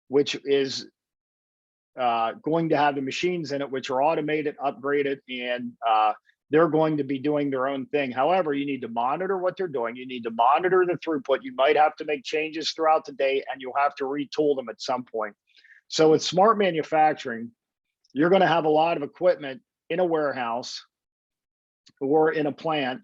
which is going to have the machines in it, which are automated, upgraded, and they're going to be doing their own thing. However, you need to monitor what they're doing. You need to monitor the throughput. You might have to make changes throughout the day, and you'll have to retool them at some point. So with smart manufacturing, you're going to have a lot of equipment in a warehouse or in a plant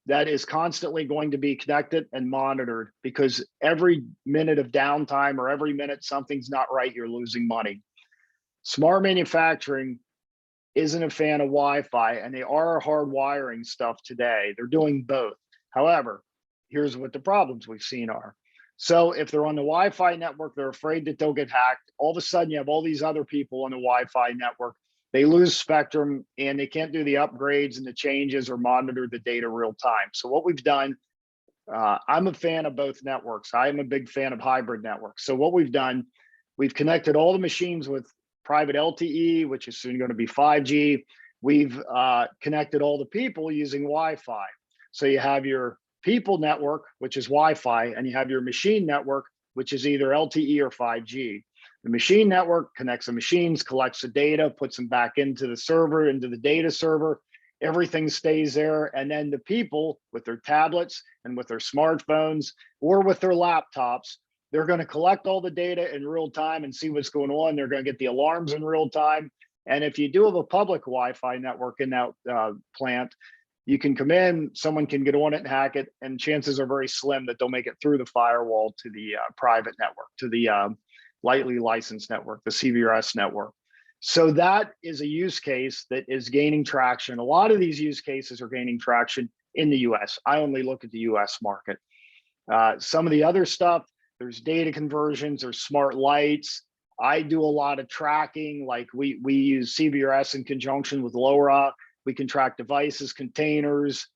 that is constantly going to be connected and monitored, because every minute of downtime or every minute something's not right, you're losing money. Smart manufacturing isn't a fan of Wi-Fi, and they are hardwiring stuff today. They're doing both. However, here's what the problems we've seen are. So if they're on the Wi-Fi network, they're afraid that they'll get hacked. All of a sudden, you have all these other people on the Wi-Fi network. They lose spectrum, and they can't do the upgrades and the changes or monitor the data real time. So what we've done, I'm a fan of both networks. I'm a big fan of hybrid networks. So what we've done, we've connected all the machines with private LTE, which is soon going to be 5G. We've connected all the people using Wi-Fi. So you have your people network, which is Wi-Fi, and you have your machine network, which is either LTE or 5G. The machine network connects the machines, collects the data, puts them back into the server, into the data server. Everything stays there. And then the people with their tablets and with their smartphones or with their laptops, they're going to collect all the data in real time and see what's going on. They're going to get the alarms in real time. And if you do have a public Wi-Fi network in that plant, you can come in, someone can get on it and hack it, and chances are very slim that they'll make it through the firewall to the private network, to the lightly licensed network, the CBRS network. So that is a use case that is gaining traction. A lot of these use cases are gaining traction in the US. I only look at the US market. Some of the other stuff, there's data conversions, there's smart lights. I do a lot of tracking, like we use CBRS in conjunction with LoRa. We can track devices, containers.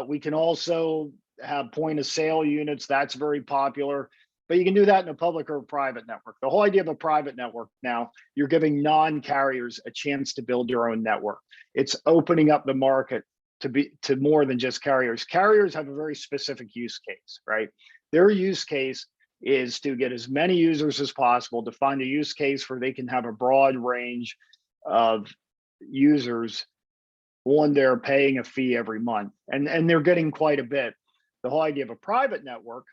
We can also have point of sale units. That's very popular. But you can do that in a public or a private network. The whole idea of a private network now, you're giving non-carriers a chance to build their own network. It's opening up the market to more than just carriers. Carriers have a very specific use case, right? Their use case is to get as many users as possible, to find a use case where they can have a broad range of users on there paying a fee every month. And they're getting quite a bit. The whole idea of a private network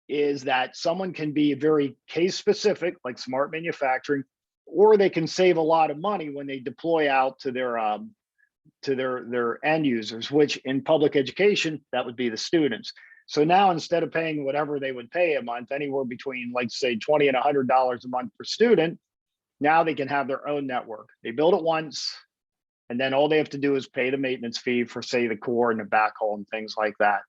is that someone can be very case specific, like smart manufacturing, or they can save a lot of money when they deploy out to their end users, which in public education, that would be the students. So now instead of paying whatever they would pay a month, anywhere between like say $20 and $100 a month per student, now they can have their own network. They build it once, and then all they have to do is pay the maintenance fee for say the core and the backhaul and things like that.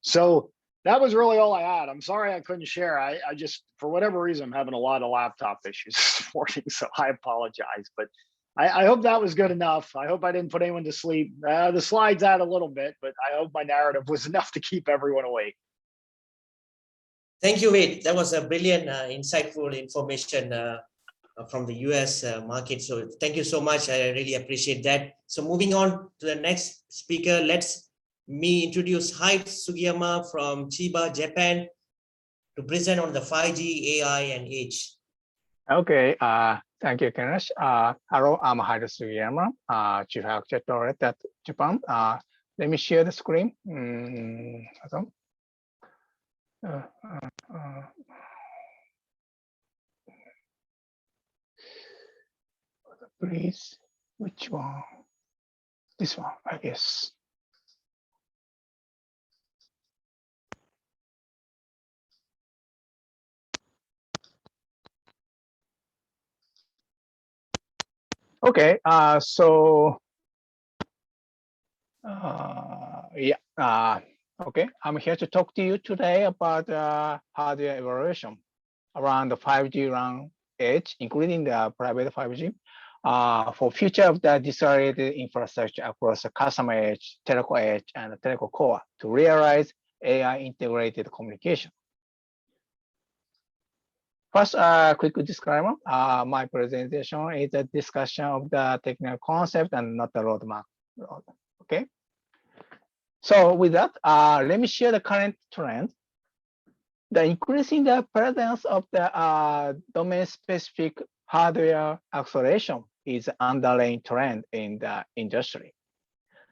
So That was really all I had. I'm sorry I couldn't share. I just, for whatever reason, I'm having a lot of laptop issues this morning, so I apologize. But I hope that was good enough. I hope I didn't put anyone to sleep. The slides add a little bit, but I hope my narrative was enough to keep everyone awake. Thank you, Wade. That was a brilliant, insightful information from the US market. So thank you so much. I really appreciate that. So moving on to the next speaker, let's me introduce Hyde Sugiyama from Chiba, Japan, to present on the 5G, AI, and Edge. Okay, thank you, Ganesh. Hello, I'm Hyde Sugiyama, Chief Architect Director at Japan. Let me share the screen. Please, which one? This one, I guess. Okay, okay, I'm here to talk to you today about hardware evaluation around the 5G RAN edge, including the private 5G, for future of the distributed infrastructure across the customer edge, telco edge, and the telco core to realize AI integrated communication. First, a quick disclaimer. My presentation is a discussion of the technical concept and not the roadmap. Okay. So with that, let me share the current trend. The increasing the presence of the domain-specific hardware acceleration is underlying trend in the industry.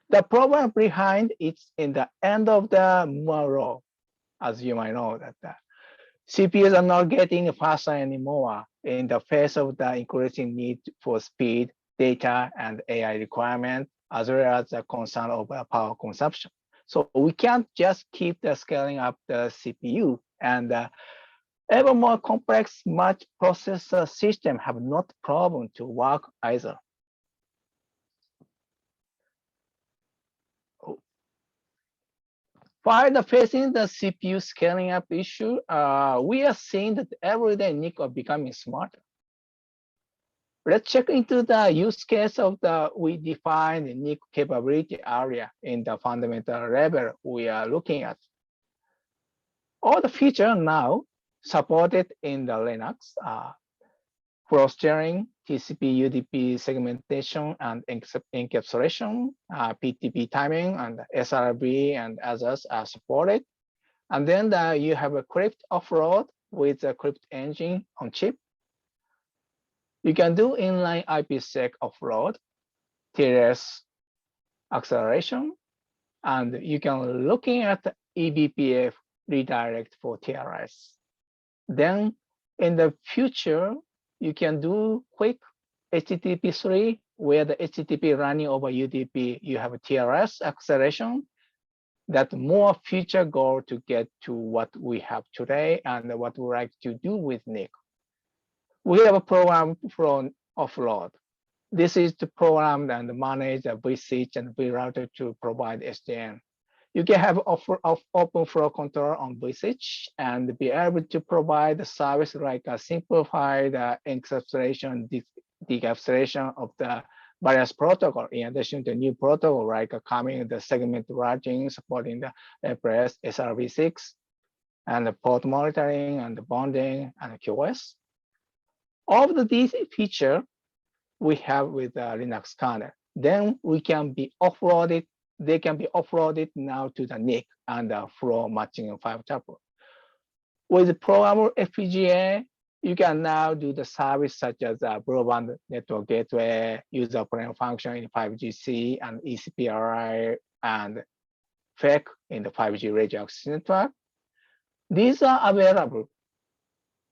The problem behind it's in the end of the Moore law, as you might know that the CPUs are not getting faster anymore in the face of the increasing need for speed, data, and AI requirement, as well as the concern of power consumption. So we can't just keep the scaling up the CPU, and ever more complex much processor system have not problem to work either. While facing the CPU scaling up issue, we are seeing that everyday NIC are becoming smarter. Let's check into the use case of the we defined NIC capability area in the fundamental level we are looking at. All the features now supported in the Linux, flow steering, TCP UDP segmentation and encapsulation, PTP timing, and SRB and others are supported. And then you have a crypt offload with a crypt engine on chip. You can do inline IPsec offload, TLS acceleration, and you can looking at the eBPF redirect for TLS. Then in the future, you can do quick HTTP3 where the HTTP running over UDP, you have a TLS acceleration. That more future goal to get to what we have today and what we like to do with NIC. We have a program from offload. This is to program and manage the vSwitch and vRouter to provide SDN. You can have open flow control on vSwitch and be able to provide the service like a simplified encapsulation, decapsulation of the various protocol, in addition to new protocol like coming the segment routing, supporting the FRS SRv6, and the port monitoring and the bonding and QoS. All of these features we have with the Linux kernel. Then we can be offloaded. They can be offloaded now to the NIC and the flow matching 5-tuple. With the programmable FPGA, you can now do the service such as broadband network gateway, user plan function in 5GC, and ECPRI and FEC in the 5G radio access network. These are available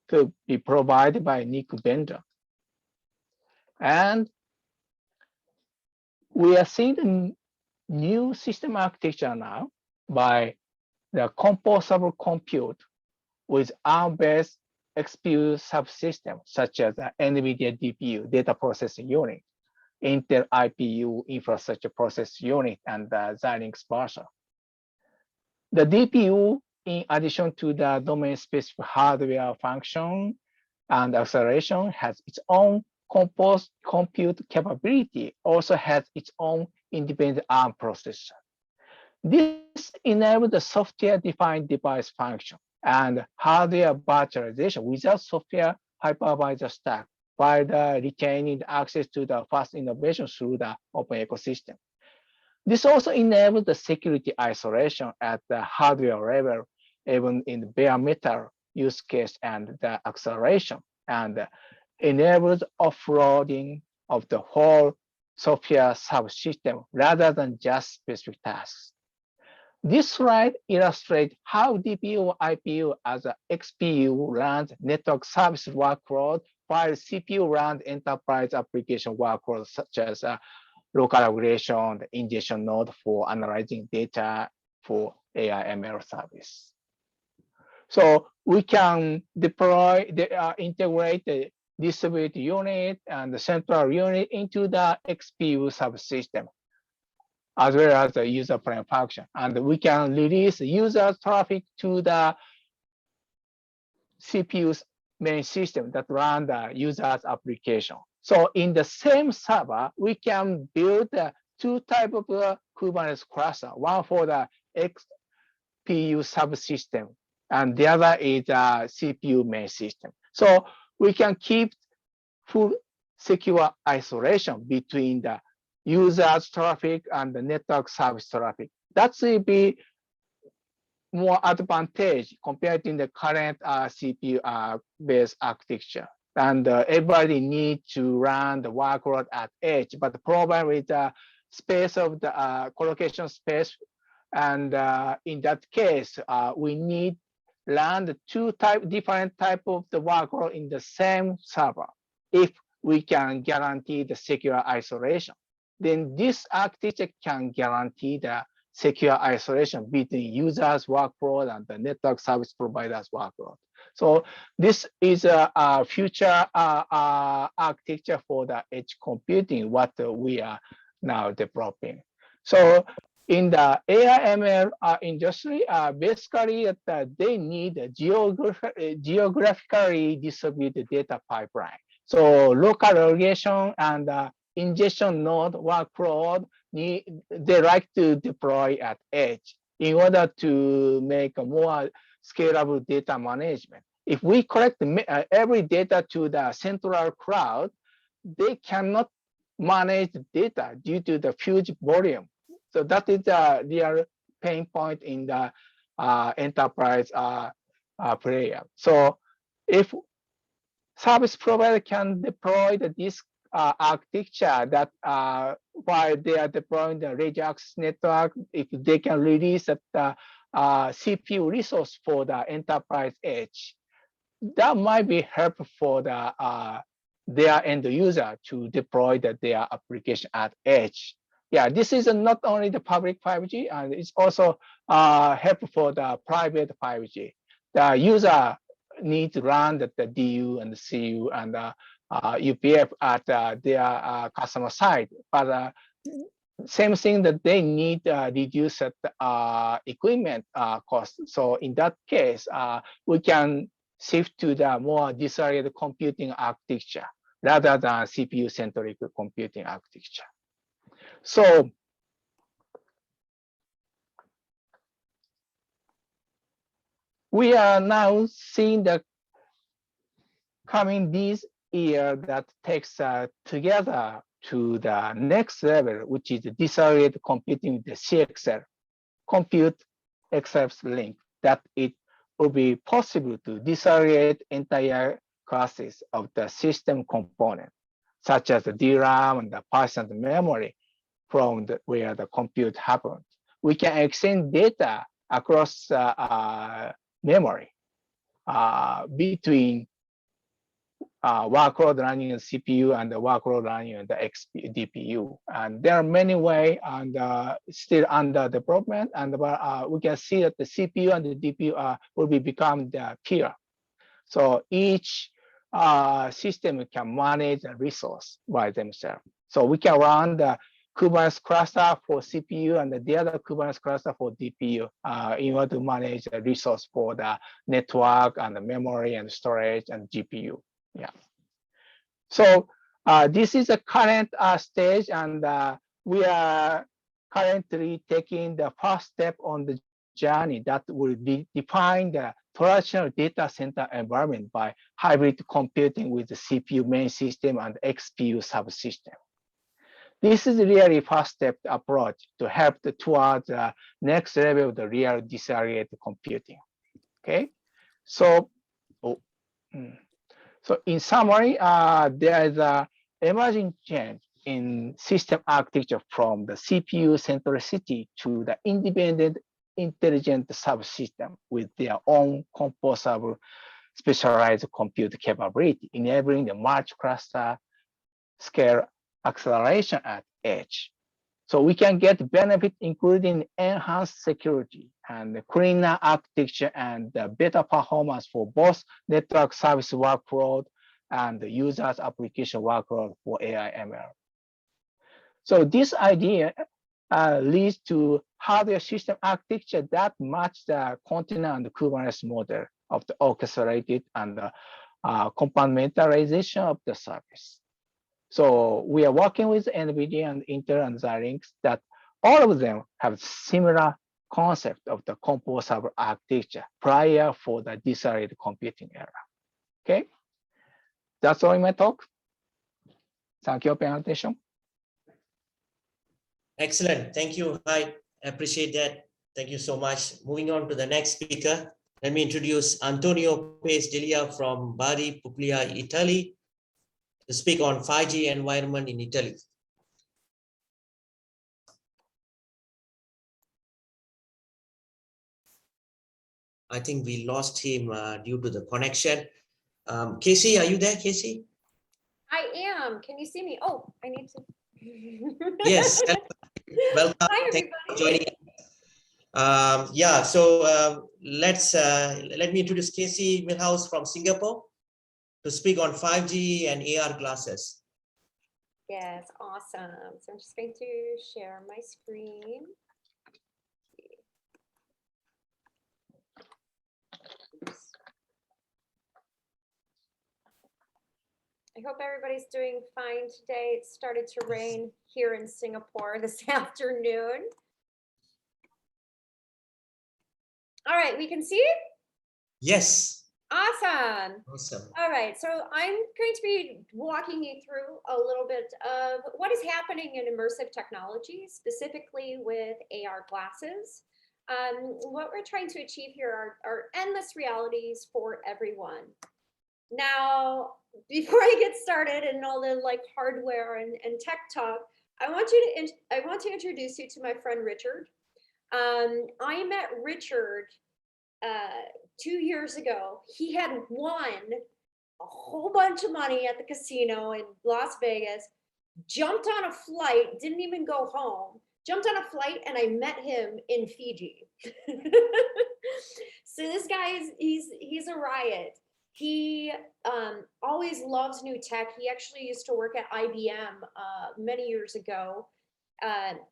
to be provided by NIC vendor. And we are seeing the new system architecture now by the composable compute with ARM-based XPU subsystem, such as the NVIDIA DPU, data processing unit, Intel IPU, infrastructure process unit, and the Xilinx parser. The DPU in addition to the domain-specific hardware function and acceleration, has its own composed compute capability, also has its own independent ARM processor. This enables the software-defined device function and hardware virtualization without software hypervisor stack, while retaining access to the fast innovation through the open ecosystem. This also enables the security isolation at the hardware level, even in the bare metal use case and the acceleration, and enables offloading of the whole software subsystem rather than just specific tasks. This slide illustrates how DPU or IPU as an XPU runs network service workload, while CPU runs enterprise application workloads such as local aggregation, the ingestion node for analyzing data for AI ML service. So we can deploy, integrate the distributed unit and the central unit into the XPU subsystem, as well as the user plane function. And we can release user traffic to the CPU's main system that run the user's application. So in the same server, we can build two types of Kubernetes cluster, one for the XPU subsystem, and the other is a CPU main system. So we can keep full secure isolation between the user's traffic and the network service traffic. That will be more advantage compared to the current CPU-based architecture. And everybody needs to run the workload at edge, but the problem with the space of the collocation space. And in that case, we need run the different type of the workload in the same server. If we can guarantee the secure isolation, then this architecture can guarantee the secure isolation between users' workload and the network service providers' workload. So this is a future architecture for the edge computing, what we are now developing. So in the AI/ML industry, basically they need a geographically distributed data pipeline. So local aggregation and ingestion node workload, they like to deploy at edge in order to make a more scalable data management. If we collect every data to the central cloud, they cannot manage the data due to the huge volume. So that is the real pain point in the enterprise player. So if service provider can deploy this architecture that while they are deploying the radio access network, if they can release the CPU resource for the enterprise edge, that might be helpful for the their end user to deploy their application at edge. Yeah, this is not only the public 5G, and it's also helpful for the private 5G. The user needs to run the DU and the CU and UPF at their customer side, but same thing that they need reduce equipment cost. So in that case, we can shift to the more distributed computing architecture rather than CPU-centric computing architecture. So we are now seeing the coming this year that takes together to the next level, which is the distributed computing with the CXL, compute except link, that it will be possible to disaggregate entire classes of the system component, such as the DRAM and the persistent memory from where the compute happens. We can exchange data across memory between workload running on CPU and the workload running on the DPU. And there are many ways and still under development. And we can see that the CPU and the DPU will become the peer. So each system can manage the resource by themselves. So we can run the Kubernetes cluster for CPU and the other Kubernetes cluster for DPU in order to manage the resource for the network and the memory and storage and GPU. Yeah. So this is the current stage, and we are currently taking the first step on the journey that will define the traditional data center environment by hybrid computing with the CPU main system and XPU subsystem. This is really first step approach to help towards the next level of the real disaggregated computing. Okay, so so in summary, there is a emerging change in system architecture from the CPU centricity to the independent intelligent subsystem with their own composable specialized compute capability, enabling the multi-cluster scale acceleration at edge. So we can get benefit including enhanced security and cleaner architecture and better performance for both network service workload and the user's application workload for AI ML. So this idea leads to hardware system architecture that match the container and the Kubernetes model of the orchestrated and compartmentalization of the service. So we are working with NVIDIA and Intel and Xilinx that all of them have similar concept of the composable architecture prior for the disaggregated computing era. Okay, that's all in my talk. Thank you for your attention. Excellent. Thank you. I appreciate that. Thank you so much. Moving on to the next speaker. Let me introduce Antonio Pesdelia from Bari, Puglia, Italy, to speak on 5G environment in Italy. I think we lost him due to the connection. Casey, are you there, Casey? I am. Can you see me? Oh, I need to. Yes. Welcome. Hi, Thank you for everybody. joining. Yeah, so let me introduce Casey Milhouse from Singapore to speak on 5G and AR glasses. Yes, awesome. So I'm just going to share my screen. Oops. I hope everybody's doing fine today. It started to rain here in Singapore this afternoon. All right, we can see it? Yes. Awesome. Awesome. All right, so I'm going to be walking you through a little bit of what is happening in immersive technology, specifically with AR glasses. What we're trying to achieve here are endless realities for everyone. Now, before I get started and all the like hardware and tech talk, I want to introduce you to my friend Richard. I met Richard 2 years ago. He had won a whole bunch of money at the casino in Las Vegas, jumped on a flight, didn't even go home, jumped on a flight, and I met him in Fiji. So this guy he's a riot. He always loves new tech. He actually used to work at IBM many years ago.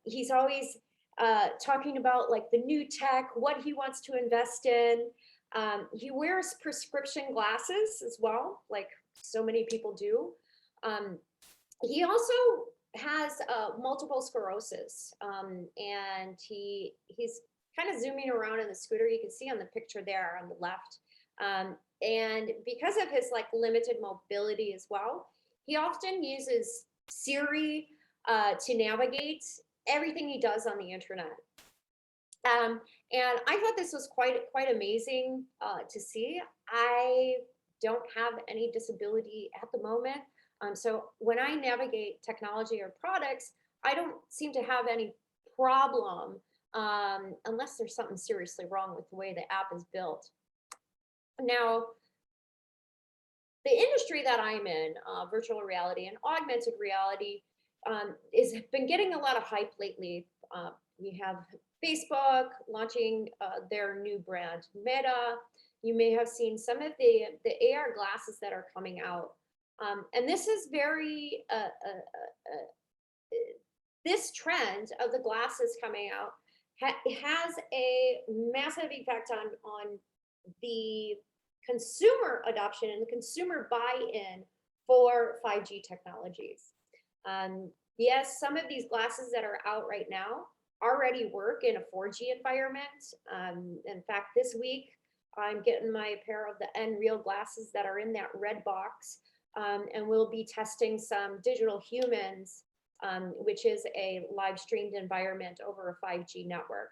He's always talking about like the new tech, what he wants to invest in. He wears prescription glasses as well, like so many people do. He also has multiple sclerosis, and he's kind of zooming around in the scooter. You can see on the picture there on the left. And because of his like limited mobility as well, he often uses Siri to navigate everything he does on the internet. And I thought this was quite amazing to see. I don't have any disability at the moment. So when I navigate technology or products, I don't seem to have any problem unless there's something seriously wrong with the way the app is built. Now, the industry that I'm in, virtual reality and augmented reality, has been getting a lot of hype lately. We have Facebook launching their new brand, Meta. You may have seen some of the AR glasses that are coming out. And this is very this trend of the glasses coming out has a massive effect on the consumer adoption and the consumer buy-in for 5G technologies. Yes, some of these glasses that are out right now already work in a 4G environment. In fact, this week, I'm getting my pair of the Nreal glasses that are in that red box, and we'll be testing some digital humans, which is a live streamed environment over a 5G network.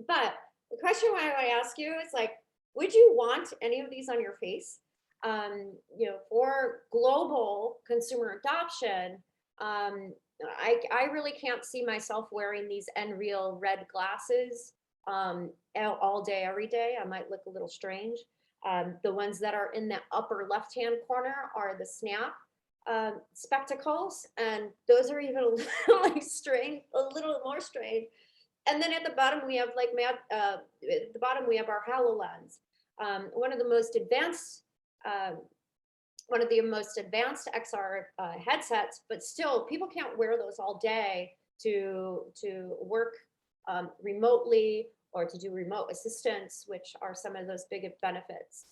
But the question I want to ask you is like, would you want any of these on your face? You know, for global consumer adoption, I really can't see myself wearing these Nreal red glasses all day, every day. I might look a little strange. The ones that are in the upper left-hand corner are the Snap spectacles, and those are even a little like strange, a little more strange. And then at the bottom we have like at the bottom we have our Hololens, one of the most advanced XR headsets, but still people can't wear those all day to work remotely or to do remote assistance, which are some of those big benefits.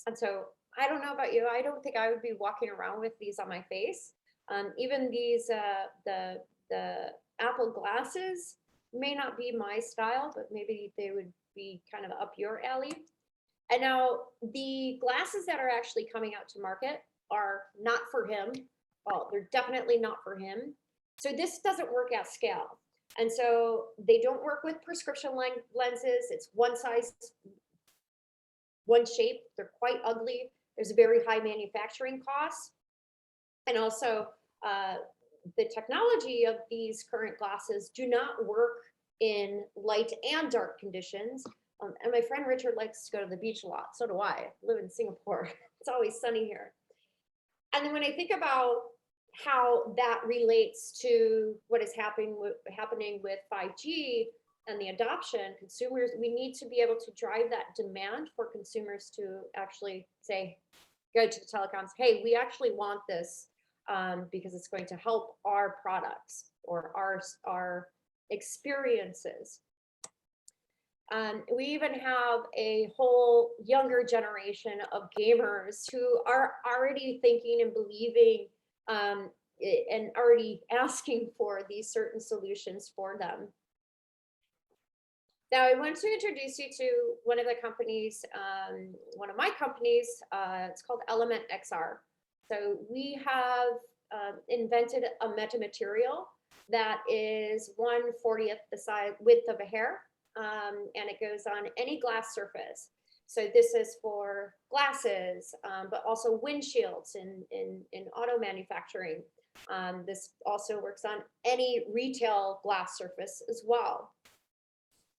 And so I don't know about you, I don't think I would be walking around with these on my face. Even these, the Apple glasses may not be my style, but maybe they would be kind of up your alley. And now the glasses that are actually coming out to market are not for him. Well, they're definitely not for him. So this doesn't work at scale. And so they don't work with prescription lenses. It's one size, one shape. They're quite ugly. There's a very high manufacturing cost. And also the technology of these current glasses do not work in light and dark conditions. And my friend Richard likes to go to the beach a lot. So do I live in Singapore. It's always sunny here. And then when I think about how that relates to what is happening with 5G and the adoption, consumers, we need to be able to drive that demand for consumers to actually say, go to the telecoms, hey, we actually want this because it's going to help our products or our experiences. We even have a whole younger generation of gamers who are already thinking and believing and already asking for these certain solutions for them. Now, I want to introduce you to one of the companies, one of my companies, it's called Element XR. So we have invented a metamaterial that is 1/40th the size width of a hair, and it goes on any glass surface. So this is for glasses, but also windshields in auto manufacturing. This also works on any retail glass surface as well.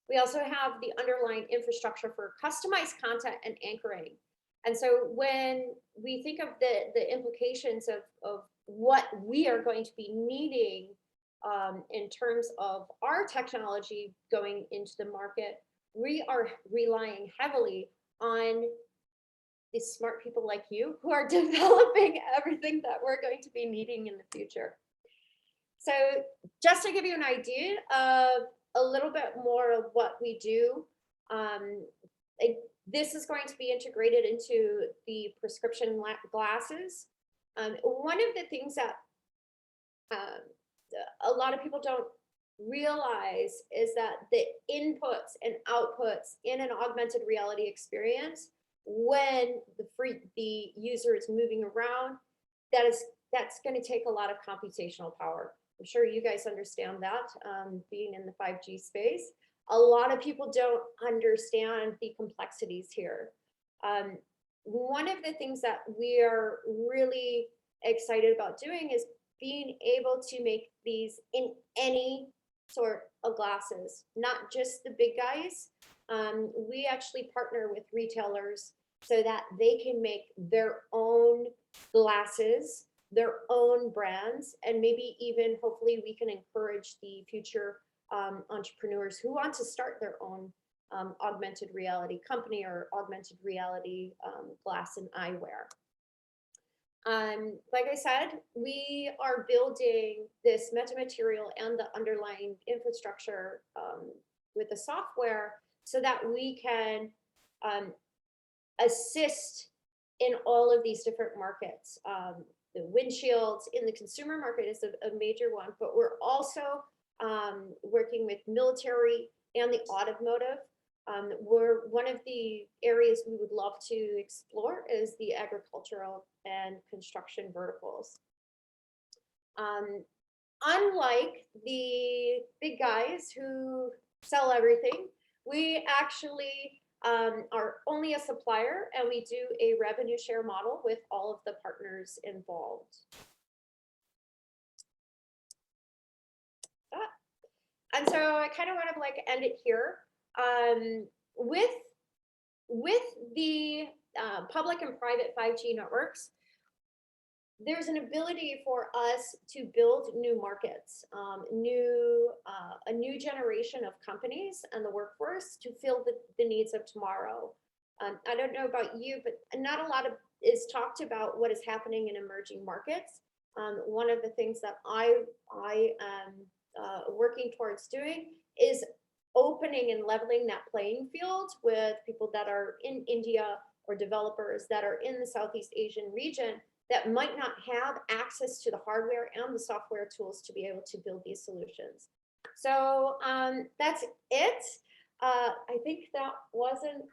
We also have the underlying infrastructure for customized content and anchoring. And so when we think of the implications of what we are going to be needing in terms of our technology going into the market, we are relying heavily on the smart people like you who are developing everything that we're going to be needing in the future. So just to give you an idea of a little bit more of what we do, this is going to be integrated into the prescription glasses. One of the things that a lot of people don't realize is that the inputs and outputs in an augmented reality experience, when the user is moving around, that's going to take a lot of computational power. I'm sure you guys understand that, being in the 5G space. A lot of people don't understand the complexities here. One of the things that we are really excited about doing is being able to make these in any sort of glasses, not just the big guys. We actually partner with retailers so that they can make their own glasses, their own brands, and maybe even hopefully we can encourage the future entrepreneurs who want to start their own augmented reality company or augmented reality glass and eyewear. Like I said, we are building this metamaterial and the underlying infrastructure with the software so that we can assist in all of these different markets. The windshields in the consumer market is a major one, but we're also working with military and the automotive. One of the areas we would love to explore is the agricultural and construction verticals. Unlike the big guys who sell everything, we actually are only a supplier, and we do a revenue share model with all of the partners involved. And so I kind of want to like end it here. With the public and private 5G networks, there's an ability for us to build new markets, a new generation of companies and the workforce to fill the needs of tomorrow. I don't know about you, but not a lot is talked about what is happening in emerging markets. One of the things that I am working towards doing is opening and leveling that playing field with people that are in India or developers that are in the Southeast Asian region that might not have access to the hardware and the software tools to be able to build these solutions. So that's it. I think that wasn't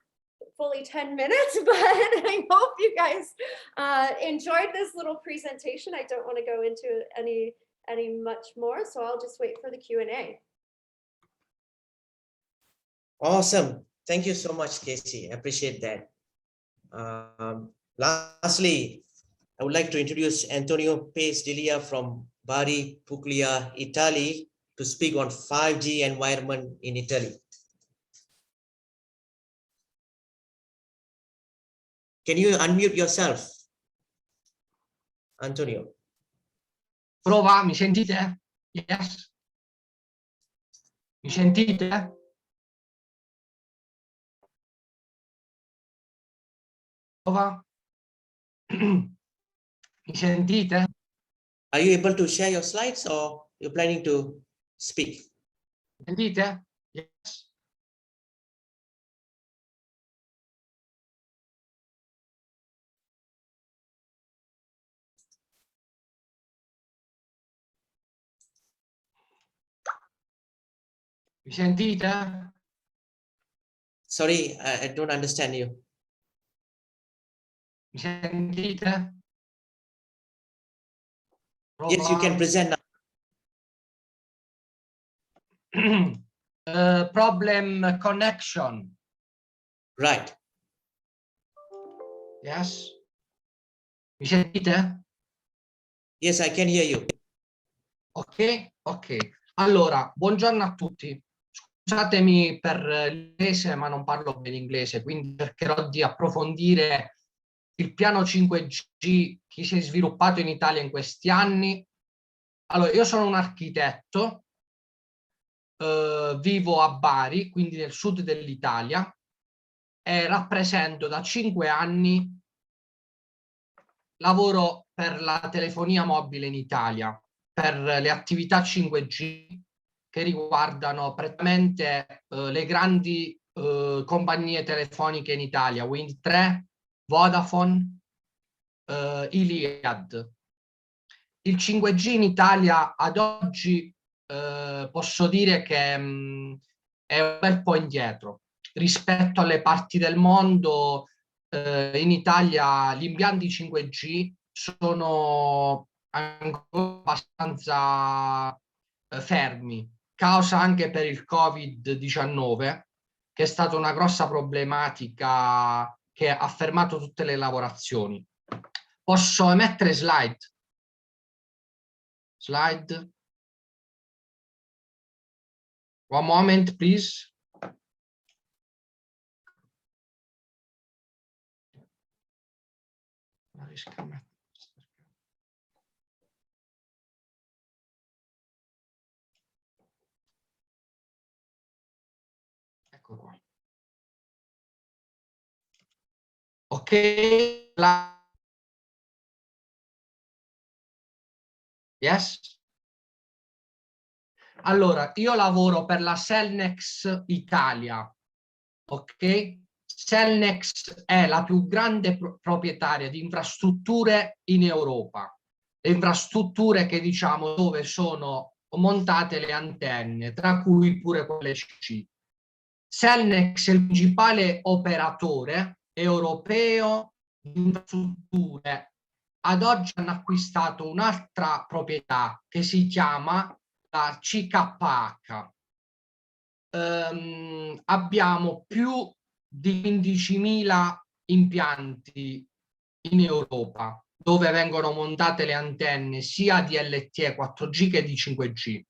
fully 10 minutes, but I hope you guys enjoyed this little presentation. I don't want to go into any much more, so I'll just wait for the Q&A. Awesome. Thank you so much, Casey. I appreciate that. Lastly, I would like to introduce Antonio Pace-Delia from Bari, Puglia, Italy, to speak on 5G environment in Italy. Can you unmute yourself, Antonio? Prova, mi sentite? Yes. Mi sentite? Prova. Mi sentite? Are you able to share your slides or you're planning to speak? Sentite? Yes. Mi sentite? Sorry, I don't understand you. Mi sentite? Yes, you can present now. Problem connection. Right. Yes. Mi sentite? Yes, I can hear you. Ok, ok. Allora, buongiorno a tutti. Scusatemi per l'inglese, ma non parlo bene inglese, quindi cercherò di approfondire il piano 5G che si è sviluppato in Italia in questi anni. Allora, io sono un architetto, vivo a Bari, quindi nel sud dell'Italia, e rappresento da 5 anni, lavoro per la telefonia mobile in Italia, per le attività 5G che riguardano prettamente le grandi compagnie telefoniche in Italia, Wind 3, Vodafone, Iliad. Il 5G in Italia ad oggi posso dire che è un bel po' indietro rispetto alle parti del mondo. In Italia gli impianti 5G sono ancora abbastanza fermi, causa anche per il Covid-19, che è stata una grossa problematica che ha fermato tutte le lavorazioni. Posso emettere slide? Slide. One moment, please. Ecco qua. Ok, Yes? Allora, io lavoro per la Cellnex Italia, ok? Cellnex è la più grande proprietaria di infrastrutture in Europa. Le infrastrutture che diciamo dove sono montate le antenne, tra cui pure quelle CC. Cellnex è il principale operatore europeo di infrastrutture. Ad oggi hanno acquistato un'altra proprietà che si chiama la CKH. Abbiamo più di 15.000 impianti in Europa dove vengono montate le antenne sia di LTE 4G che di 5G.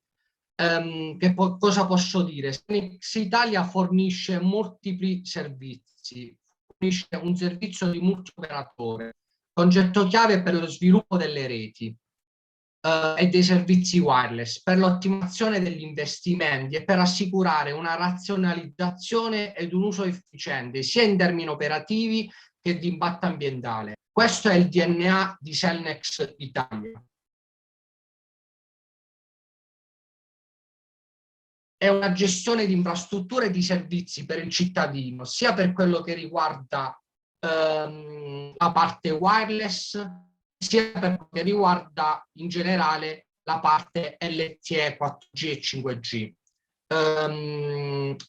Cosa posso dire? Cellnex Italia fornisce multipli servizi, fornisce un servizio di multioperatore, concetto chiave per lo sviluppo delle reti e dei servizi wireless, per l'ottimazione degli investimenti e per assicurare una razionalizzazione ed un uso efficiente sia in termini operativi che di impatto ambientale. Questo è il DNA di Cellnex Italia. È una gestione di infrastrutture e di servizi per il cittadino, sia per quello che riguarda la parte wireless, sia per quello che riguarda in generale la parte LTE 4G e 5G.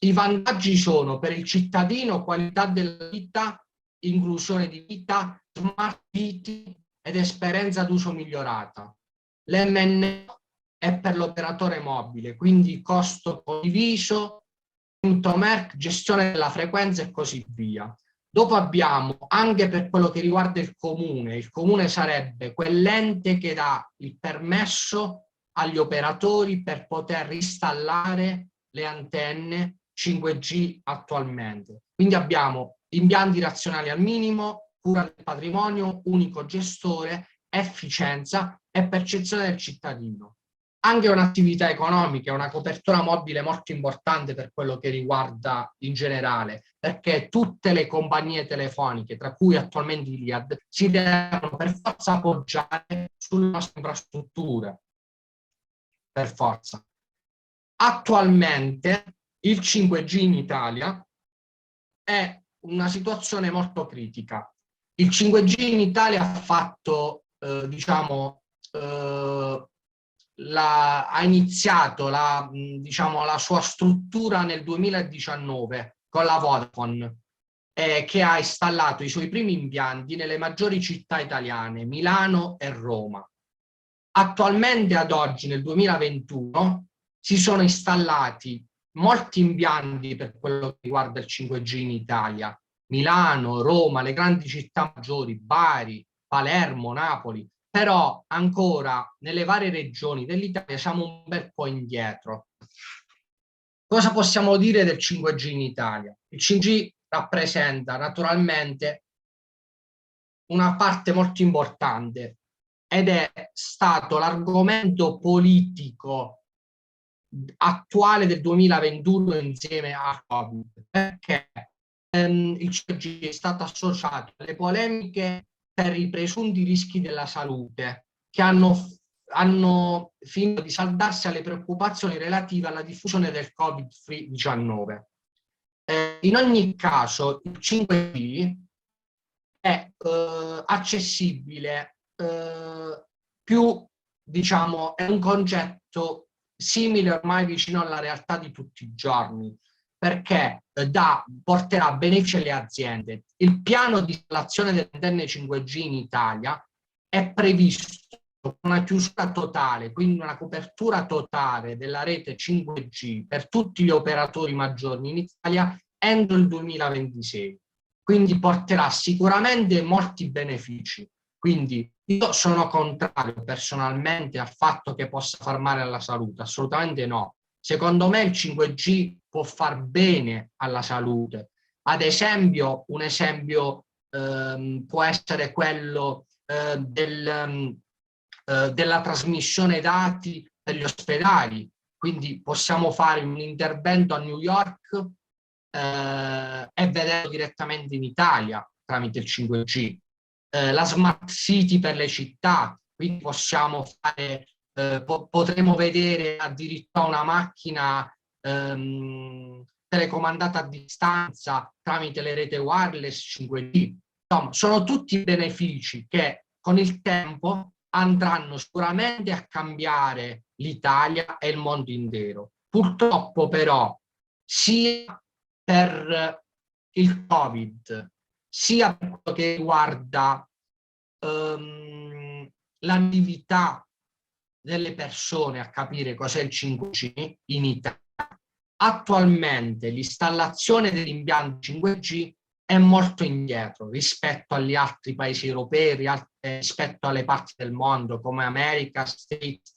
I vantaggi sono per il cittadino qualità della vita, inclusione di vita, smart city ed esperienza d'uso migliorata. L'MNO è per l'operatore mobile, quindi costo condiviso, punto MERC, gestione della frequenza e così via. Dopo abbiamo anche per quello che riguarda il comune sarebbe quell'ente che dà il permesso agli operatori per poter installare le antenne 5G attualmente. Quindi abbiamo impianti razionali al minimo, cura del patrimonio, unico gestore, efficienza e percezione del cittadino. Anche un'attività economica, una copertura mobile molto importante per quello che riguarda in generale, perché tutte le compagnie telefoniche, tra cui attualmente Iliad, si devono per forza appoggiare sulle nostre infrastrutture, per forza. Attualmente il 5G in Italia è una situazione molto critica. Il 5G in Italia ha fatto, ha iniziato la sua struttura nel 2019 con la Vodafone, che ha installato i suoi primi impianti nelle maggiori città italiane, Milano e Roma. Attualmente, ad oggi, nel 2021, si sono installati molti impianti per quello che riguarda il 5G in Italia. Milano, Roma, le grandi città maggiori, Bari, Palermo, Napoli, però ancora nelle varie regioni dell'Italia siamo un bel po' indietro. Cosa possiamo dire del 5G in Italia? Il 5G rappresenta naturalmente una parte molto importante ed è stato l'argomento politico attuale del 2021 insieme a Covid, perché il 5G è stato associato alle polemiche per i presunti rischi della salute che hanno finito di saldarsi alle preoccupazioni relative alla diffusione del Covid-19. In ogni caso il 5G è accessibile, più diciamo è un concetto simile ormai vicino alla realtà di tutti i giorni, perché porterà benefici alle aziende. Il piano di installazione delle antenne 5G in Italia è previsto una chiusura totale, quindi una copertura totale della rete 5G per tutti gli operatori maggiori in Italia entro il 2026. Quindi porterà sicuramente molti benefici. Quindi io sono contrario personalmente al fatto che possa far male alla salute, assolutamente no. Secondo me il 5G può far bene alla salute. Ad esempio, un esempio può essere quello della trasmissione dati per gli ospedali. Quindi possiamo fare un intervento a New York e vederlo direttamente in Italia tramite il 5G. La smart city per le città, quindi possiamo fare potremo vedere addirittura una macchina telecomandata a distanza tramite le reti wireless 5G. Insomma, sono tutti benefici che con il tempo andranno sicuramente a cambiare l'Italia e il mondo intero. Purtroppo però, sia per il Covid, sia per quello che riguarda l'attività delle persone a capire cos'è il 5G in Italia, attualmente l'installazione degli impianti 5G è molto indietro rispetto agli altri paesi europei, rispetto alle parti del mondo come America, States,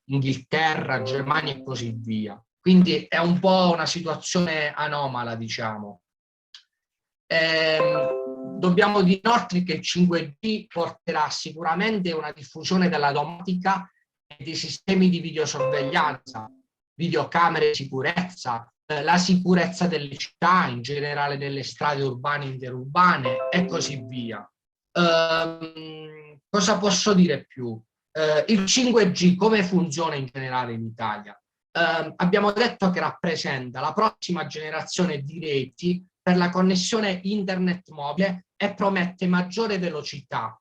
Inghilterra, Germania e così via. Quindi è un po' una situazione anomala, diciamo. Dobbiamo dire inoltre che il 5G porterà sicuramente una diffusione della domotica e dei sistemi di videosorveglianza, videocamere di sicurezza, la sicurezza delle città, in generale delle strade urbane e interurbane e così via. Cosa posso dire più? Il 5G come funziona in generale in Italia? Abbiamo detto che rappresenta la prossima generazione di reti per la connessione internet mobile e promette maggiore velocità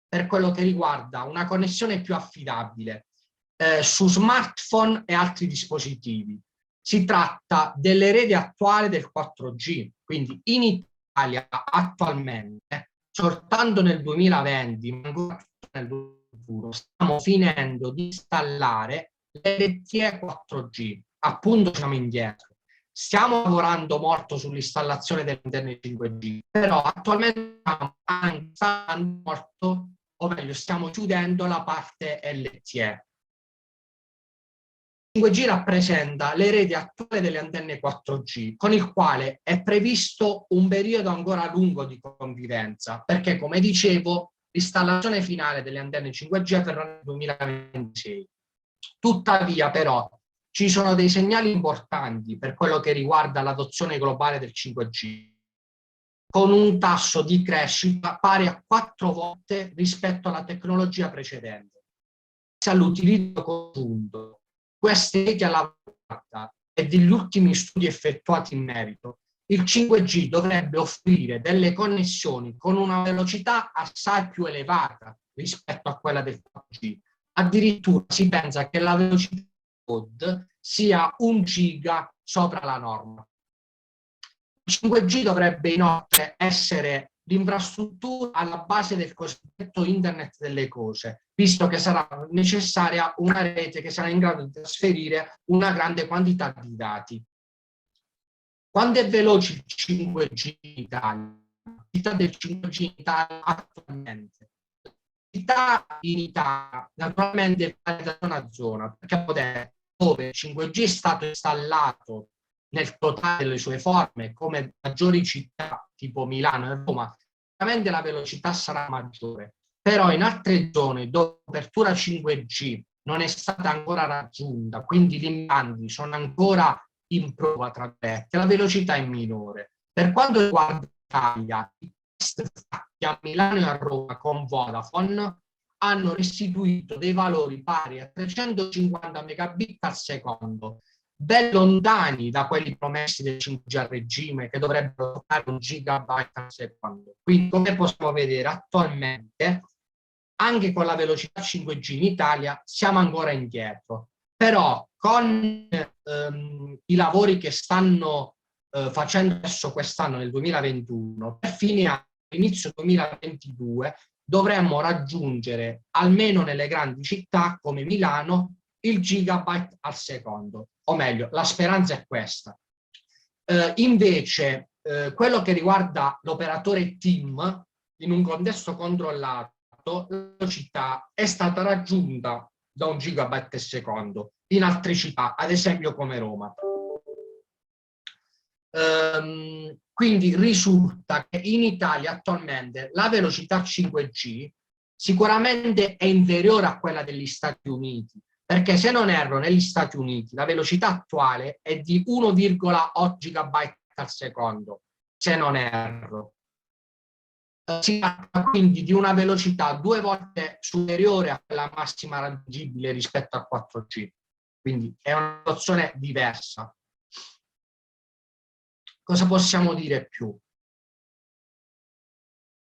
per quello che riguarda una connessione più affidabile su smartphone e altri dispositivi. Si tratta dell'erede attuale del 4G, quindi in Italia attualmente, soltanto nel 2020, ma ancora nel futuro, stiamo finendo di installare l'LTE 4G, appunto siamo indietro. Stiamo lavorando molto sull'installazione delle antenne 5G, però attualmente stiamo installando molto, o meglio, stiamo chiudendo la parte LTE. 5G rappresenta l'erede attuale delle antenne 4G, con il quale è previsto un periodo ancora lungo di convivenza, perché, come dicevo, l'installazione finale delle antenne 5G avverrà nel 2026. Tuttavia, però, ci sono dei segnali importanti per quello che riguarda l'adozione globale del 5G, con un tasso di crescita pari a 4 volte rispetto alla tecnologia precedente. Grazie all'utilizzo congiunto, queste reti alla volta e degli ultimi studi effettuati in merito, il 5G dovrebbe offrire delle connessioni con una velocità assai più elevata rispetto a quella del 4G. Addirittura si pensa che la velocità sia 1 giga sopra la norma. Il 5G dovrebbe inoltre essere l'infrastruttura alla base del cosiddetto Internet delle cose, visto che sarà necessaria una rete che sarà in grado di trasferire una grande quantità di dati. Quando è veloce il 5G in Italia? La velocità del 5G in Italia attualmente? La velocità in Italia naturalmente varia da zona a zona, perché dove il 5G è stato installato nel totale delle sue forme, come maggiori città tipo Milano e Roma, ovviamente la velocità sarà maggiore. Però in altre zone dove l'apertura 5G non è stata ancora raggiunta, quindi gli impianti sono ancora in prova, tra virgolette, la velocità è minore. Per quanto riguarda l'Italia, i test fatti a Milano e a Roma con Vodafone hanno restituito dei valori pari a 350 megabit al secondo, ben lontani da quelli promessi del 5G a regime, che dovrebbero toccare 1 gigabyte al secondo. Quindi, come possiamo vedere, attualmente, anche con la velocità 5G in Italia, siamo ancora indietro. Però, con i lavori che stanno facendo adesso quest'anno, nel 2021, per fine anno, inizio 2022, dovremmo raggiungere, almeno nelle grandi città come Milano, il gigabyte al secondo, o meglio, la speranza è questa. Invece, quello che riguarda l'operatore TIM, in un contesto controllato, la velocità è stata raggiunta da 1 gigabyte al secondo in altre città, ad esempio come Roma. Quindi risulta che in Italia attualmente la velocità 5G sicuramente è inferiore a quella degli Stati Uniti, perché se non erro negli Stati Uniti la velocità attuale è di 1,8 gigabyte al secondo, se non erro. Si tratta quindi di una velocità 2 volte superiore a quella massima raggiungibile rispetto al 4G. Quindi è una situazione diversa. Cosa possiamo dire più?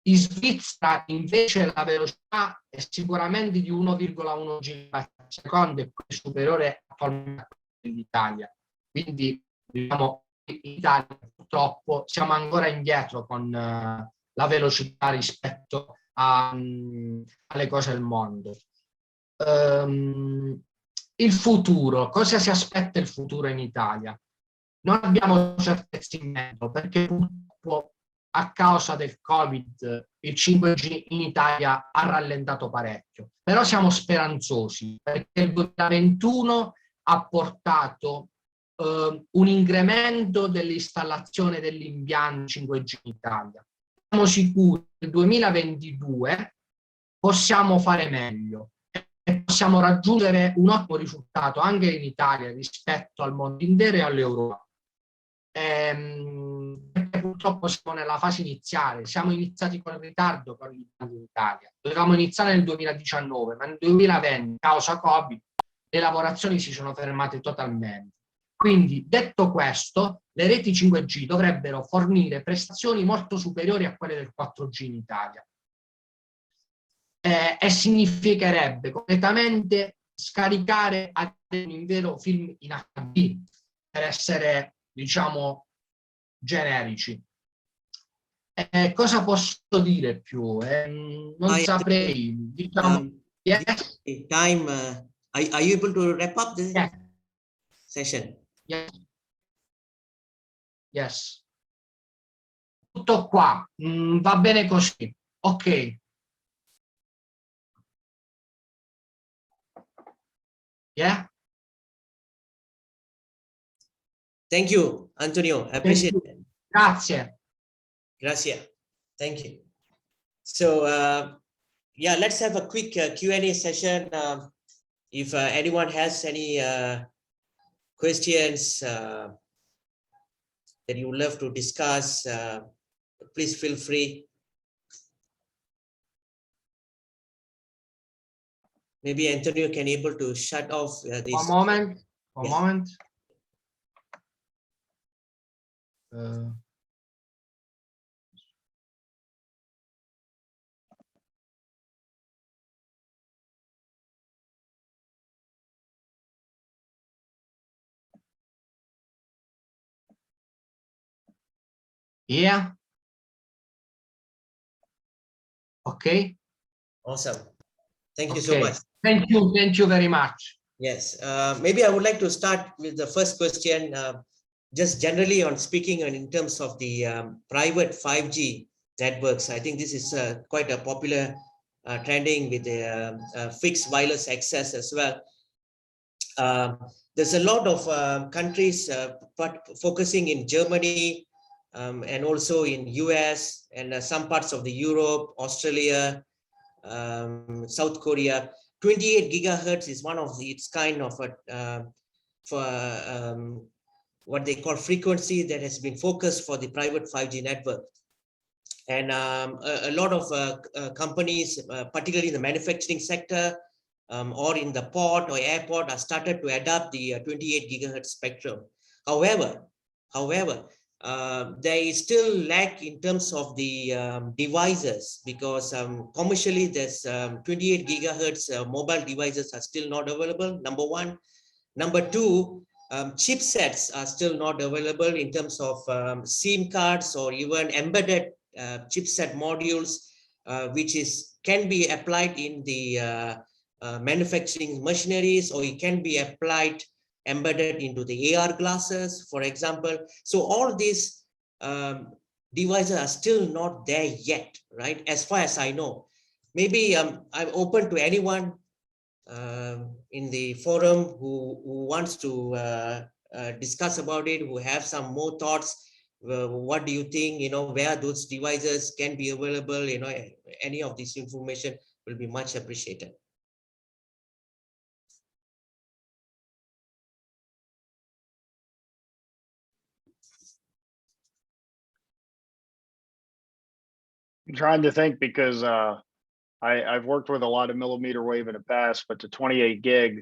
In Svizzera invece la velocità è sicuramente di 1,1 GB al secondo e quindi superiore attualmente a quella dell'Italia. Quindi diciamo in Italia purtroppo siamo ancora indietro con la velocità rispetto alle cose del mondo. Il futuro, cosa si aspetta il futuro in Italia? Non abbiamo certezze in merito perché purtroppo a causa del Covid il 5G in Italia ha rallentato parecchio, però siamo speranzosi perché il 2021 ha portato un incremento dell'installazione degli impianti 5G in Italia. Siamo sicuri che nel 2022 possiamo fare meglio e possiamo raggiungere un ottimo risultato anche in Italia rispetto al mondo intero e all'Europa. Perché purtroppo siamo nella fase iniziale, siamo iniziati con ritardo con l'impianto in Italia. Dovevamo iniziare nel 2019, ma nel 2020, causa Covid, le lavorazioni si sono fermate totalmente. Quindi, detto questo, le reti 5G dovrebbero fornire prestazioni molto superiori a quelle del 4G in Italia. E significherebbe completamente scaricare un intero film in HD per essere, diciamo, generici. Cosa posso dire più? Non saprei. Diciamo, yes? Time, are you able to wrap up this Yes. session? Yes. Yes. Tutto qua. Va bene così. Ok. Yeah? Thank you, Antonio. I appreciate it. Grazie. Gracias. Thank you. So, yeah, let's have a quick Q&A session. If anyone has any questions that you would love to discuss, please feel free. Maybe Antonio can able to shut off this. One moment. One Yeah. moment. Yeah. Okay. Awesome. Thank you Okay. so much. Thank you. Thank you very much. Yes. Maybe I would like to start with the first question, just generally on speaking and in terms of the private 5G networks. I think this is quite a popular trending with the fixed wireless access as well. There's a lot of countries focusing in Germany and also in US and some parts of the Europe, Australia, South Korea. 28 gigahertz is one of its kind of what they call frequency that has been focused for the private 5G network. And a lot of companies, particularly in the manufacturing sector or in the port or airport, are started to adopt the 28 gigahertz spectrum. However, there is still lack in terms of the devices because commercially there's 28 gigahertz mobile devices are still not available, number one. Number two, chipsets are still not available in terms of SIM cards or even embedded chipset modules, which can be applied in the manufacturing machineries, or it can be applied embedded into the AR glasses, for example. So all these devices are still not there yet, right? As far as I know. Maybe I'm open to anyone in the forum who wants to discuss about it, who have some more thoughts. What do you think, where those devices can be available, any of this information will be much appreciated. I'm trying to think because I've worked with a lot of millimeter wave in the past, but the 28 gig,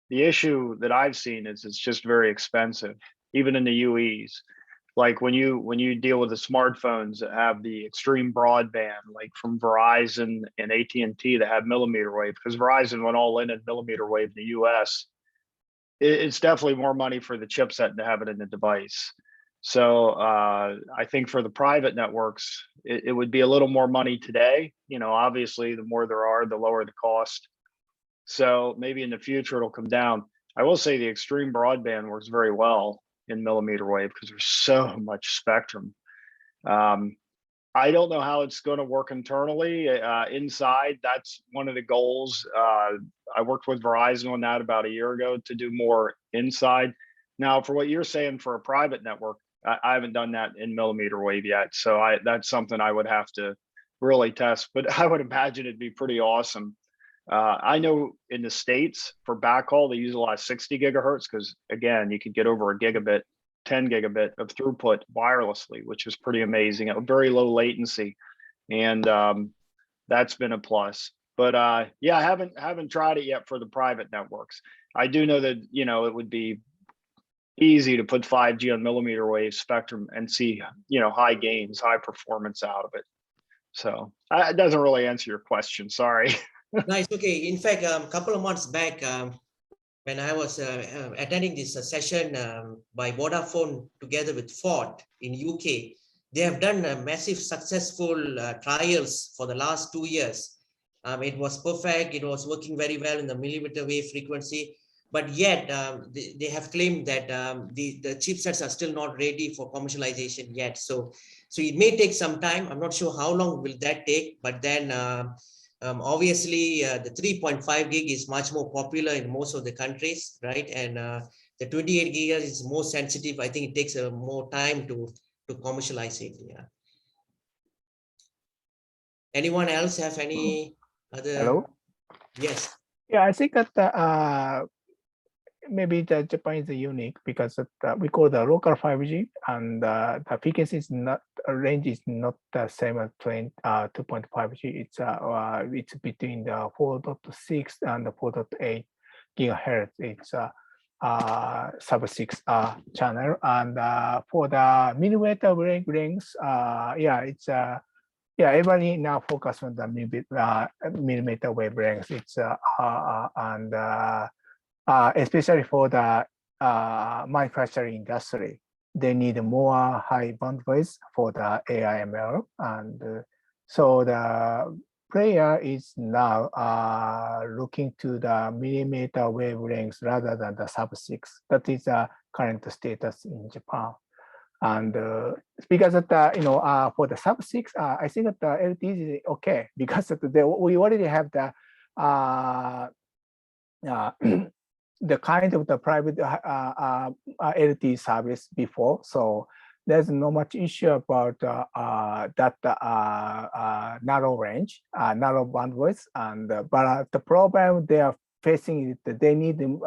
the issue that I've seen is it's just very expensive, even in the UEs. Like when you deal with the smartphones that have the extreme broadband, like from Verizon and AT&T that have millimeter wave, because Verizon went all in millimeter wave in the US, it's definitely more money for the chipset to have it in the device. So I think for the private networks, it would be a little more money today. You know, obviously, the more there are, the lower the cost. So maybe in the future it'll come down. I will say the extreme broadband works very well in millimeter wave because there's so much spectrum. I don't know how it's going to work internally. Inside, that's one of the goals. I worked with Verizon on that about a year ago to do more inside. Now, for what you're saying for a private network, I haven't done that in millimeter wave yet. So that's something I would have to really test, but I would imagine it'd be pretty awesome. I know in the States for backhaul, they use a lot of 60 gigahertz because again, you could get over a gigabit, 10 gigabit of throughput wirelessly, which is pretty amazing at very low latency. And that's been a plus. But yeah, I haven't tried it yet for the private networks. I do know that, you know, it would be easy to put 5G on millimeter wave spectrum and see, you know, high gains, high performance out of it. So it doesn't really answer your question. Sorry. Nice. Okay. In fact, a couple of months back, when I was attending this session by Vodafone together with Ford in UK, they have done massive successful trials for the last 2 years. It was perfect. It was working very well in the millimeter wave frequency. But yet they have claimed that the chipsets are still not ready for commercialization yet. So it may take some time. I'm not sure how long will that take, but then obviously the 3.5 gig is much more popular in most of the countries, right? And the 28 gig is more sensitive. I think it takes more time to commercialize it. Yeah. Anyone else have any other? Hello? Yes. Yeah, I think that maybe Japan is unique because we call the local 5G and the frequency is not, range is not the same as 2.5G. It's between the 4.6 and the 4.8 gigahertz. It's sub-6 channel. And for the millimeter wavelengths, yeah, it's yeah, everybody now focus on the millimeter wavelengths. It's especially for the manufacturing industry, they need more high bandwidth for the AI ML. And so the player is now looking to the millimeter wavelengths rather than the sub-6. That is the current status in Japan. And because of the, you know, for the sub-6, I think that the LTE is okay because we already have the the kind of the private LTE service before, so there's no much issue about that narrow range, narrow bandwidth, and but the problem they are facing is that they need to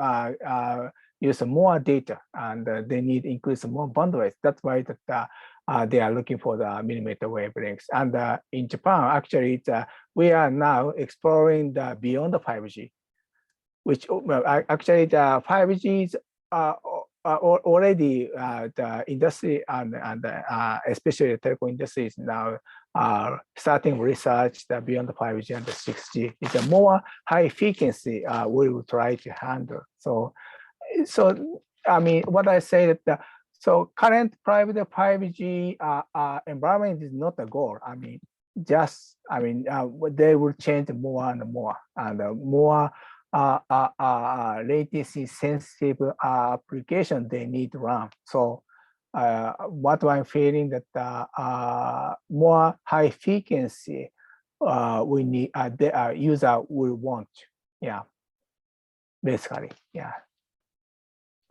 use more data and they need to increase more bandwidth. That's why that they are looking for the millimeter wavelengths. And in Japan, actually, we are now exploring the beyond the 5G. Which actually the 5G is already the industry and especially the telecom industry is now starting research that beyond the 5G and the 6G. It's a more high frequency we will try to handle. So I mean, what I say that so current private 5G environment is not a goal. I mean, just they will change more and more and more. Latency sensitive application they need to run. So what I'm feeling that more high frequency we need the user will want. Yeah, basically, yeah.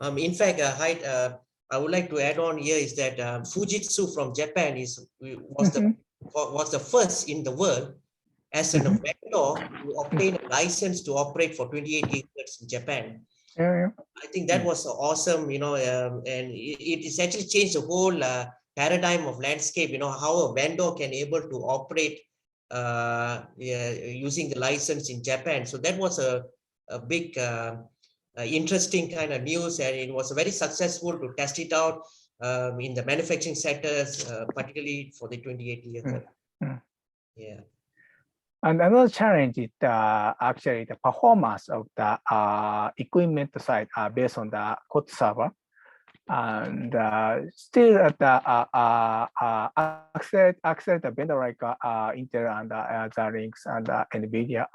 In fact, I would like to add on here is that Fujitsu from Japan was the first in the world as a vendor to obtain a license to operate for 28 gigahertz in Japan. Yeah. I think that was awesome, you know, and it has actually changed the whole paradigm of landscape, you know, how a vendor can able to operate yeah, using the license in Japan. So that was a big interesting kind of news, and it was very successful to test it out in the manufacturing sectors, particularly for the 28 years. Yeah. And another challenge is actually the performance of the equipment side based on the code server. And still at the accelerate vendor like Intel and Xilinx and NVIDIA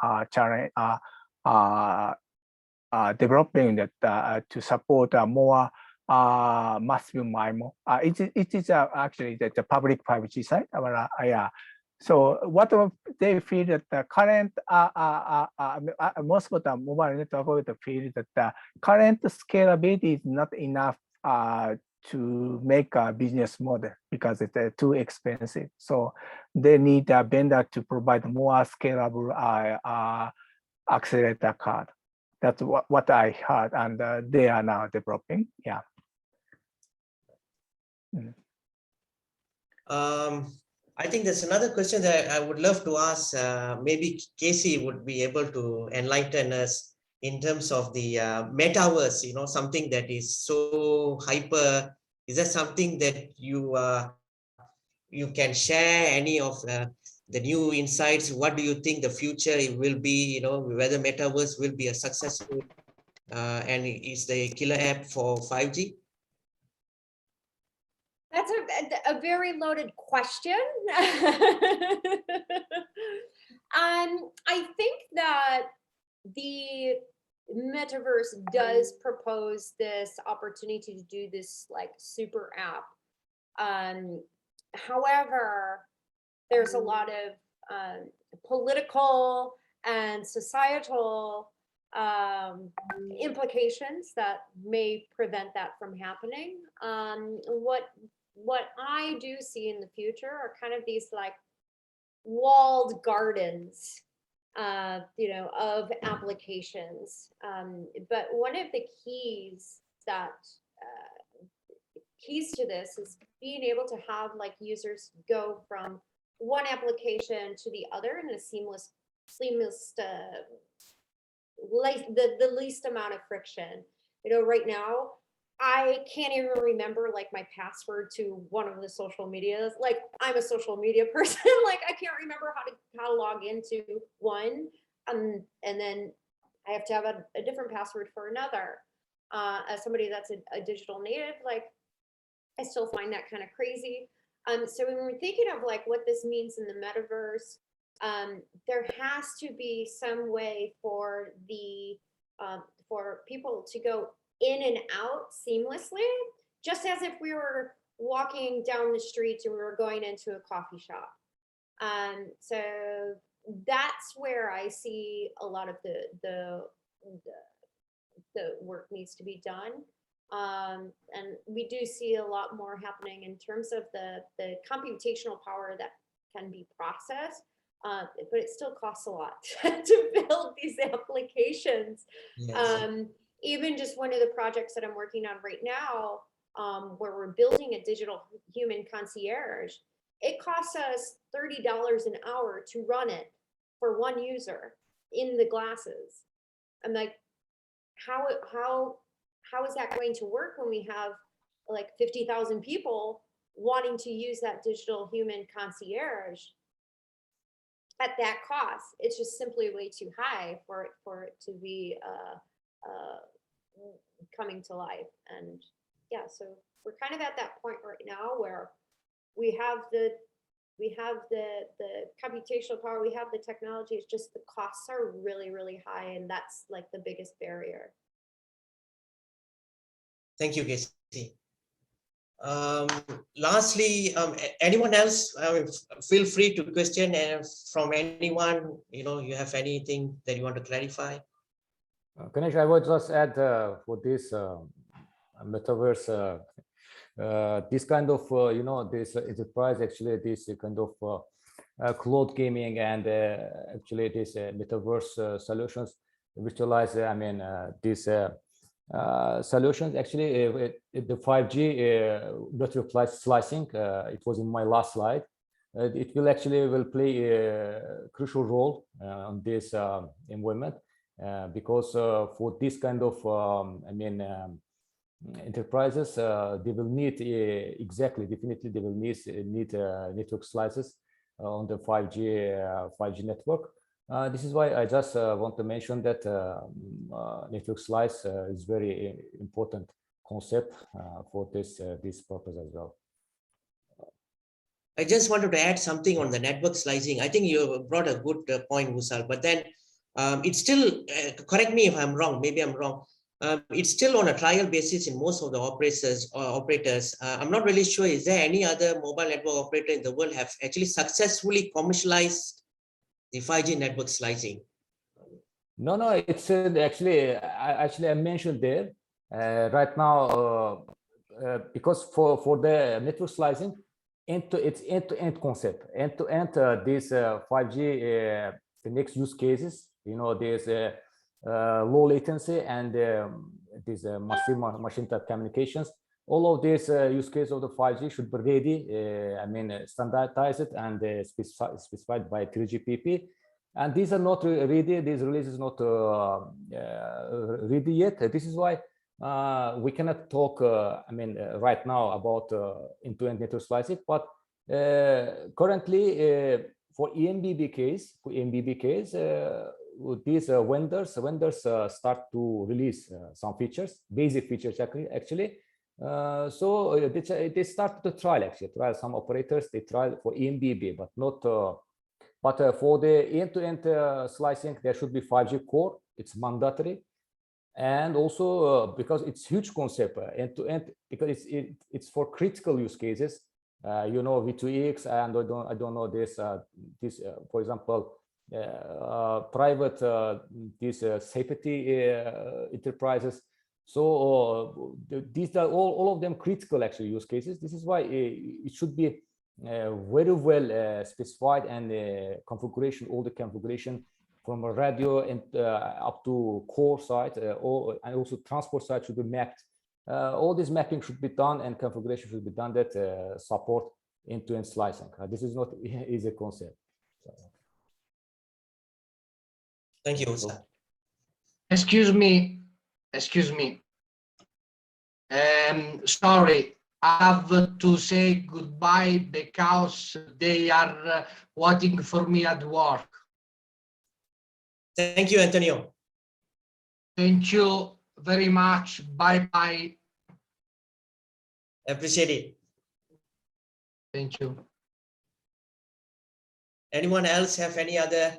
developing that to support more massive MIMO. It is actually the public 5G side. Yeah. So what they feel that the current most of the mobile network feel that the current scalability is not enough to make a business model because it's too expensive. So they need a vendor to provide more scalable accelerator card. That's what I heard, and they are now developing. Yeah. I think there's another question that I would love to ask. Maybe Casey would be able to enlighten us in terms of the metaverse, you know, something that is so hyper. Is that something that you can share any of the new insights? What do you think the future will be, you know, whether metaverse will be a successful and is the killer app for 5G? That's a very loaded question. I think that the metaverse does propose this opportunity to do this like super app. However, there's a lot of political and societal implications that may prevent that from happening. What I do see in the future are kind of these like walled gardens, you know, of applications. But one of the keys to this is being able to have like users go from one application to the other in a seamless, the least amount of friction. You know, right now, I can't even remember like my password to one of the social medias. Like I'm a social media person. Like I can't remember how to log into one. And then I have to have a different password for another. As somebody that's a digital native, like I still find that kind of crazy. So when we're thinking of like what this means in the metaverse, there has to be some way for people to go in and out seamlessly, just as if we were walking down the streets and we were going into a coffee shop. So that's where I see a lot of the work needs to be done. And we do see a lot more happening in terms of the computational power that can be processed. But it still costs a lot to build these applications. Yes. Even just one of the projects that I'm working on right now, where we're building a digital human concierge, it costs us $30 an hour to run it for one user in the glasses. I'm like, how is that going to work when we have like 50,000 people wanting to use that digital human concierge at that cost? It's just simply way too high for it to be coming to life. And yeah, so we're kind of at that point right now where we have the computational power, we have the technology, it's just the costs are really, really high, and that's like the biggest barrier. Thank you, Casey. Lastly, anyone else, feel free to question from anyone, you know, you have anything that you want to clarify? Ganesh, I would just add for this metaverse, this kind of, you know, this enterprise, actually, this kind of cloud gaming and actually this metaverse solutions virtualize, I mean, these solutions, actually, the 5G network slicing, it was in my last slide. it will actually play a crucial role on this environment because for this kind of enterprises, they will need definitely they will need network slices on the 5G network. This is why I just want to mention that network slice is very important concept for this purpose as well. I just wanted to add something on the network slicing. I think you brought a good point, Vusal, but then it's still, correct me if I'm wrong, maybe I'm wrong. It's still on a trial basis in most of the operators. I'm not really sure, is there any other mobile network operator in the world have actually successfully commercialized the 5G network slicing? No, it's actually I mentioned there right now because for the network slicing, it's end-to-end concept. End-to-end this 5G, the next use cases, there's low latency and these massive machine type communications. All of these use cases of the 5G should be ready, standardized and specified by 3GPP. And these are not ready. These releases not ready yet. This is why we cannot talk. Right now about end-to-end network slicing. But currently, for EMBB case, these vendors start to release some features, basic features actually. So they start to trial some operators. They trial for EMBB, but not. But for the end-to-end slicing, there should be 5G core. It's mandatory, and also because it's huge concept end-to-end, because it's for critical use cases. V2X, and I don't know this for example, private these safety enterprises. So these are all of them critical actually use cases. This is why it should be very well specified, and configuration, all the configuration from a radio and up to core side, and also transport side should be mapped. All this mapping should be done, and configuration should be done that support end-to-end slicing. This is not easy concept. Thank you, Vusal. Excuse me. Sorry, I have to say goodbye because they are waiting for me at work. Thank you, Antonio. Thank you very much. Bye-bye. Appreciate it. Thank you. Anyone else have any other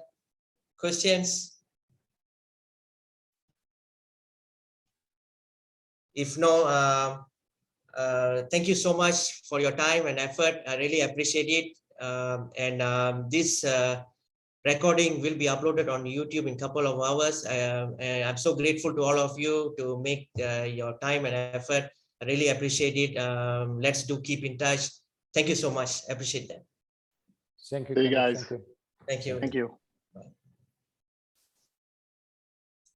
questions? If no, thank you so much for your time and effort. I really appreciate it. This recording will be uploaded on YouTube in a couple of hours. And I'm so grateful to all of you to make your time and effort. I really appreciate it. Let's keep in touch. Thank you so much. I appreciate that. Thank you. See you guys. Thank you. Thank you. Thank you.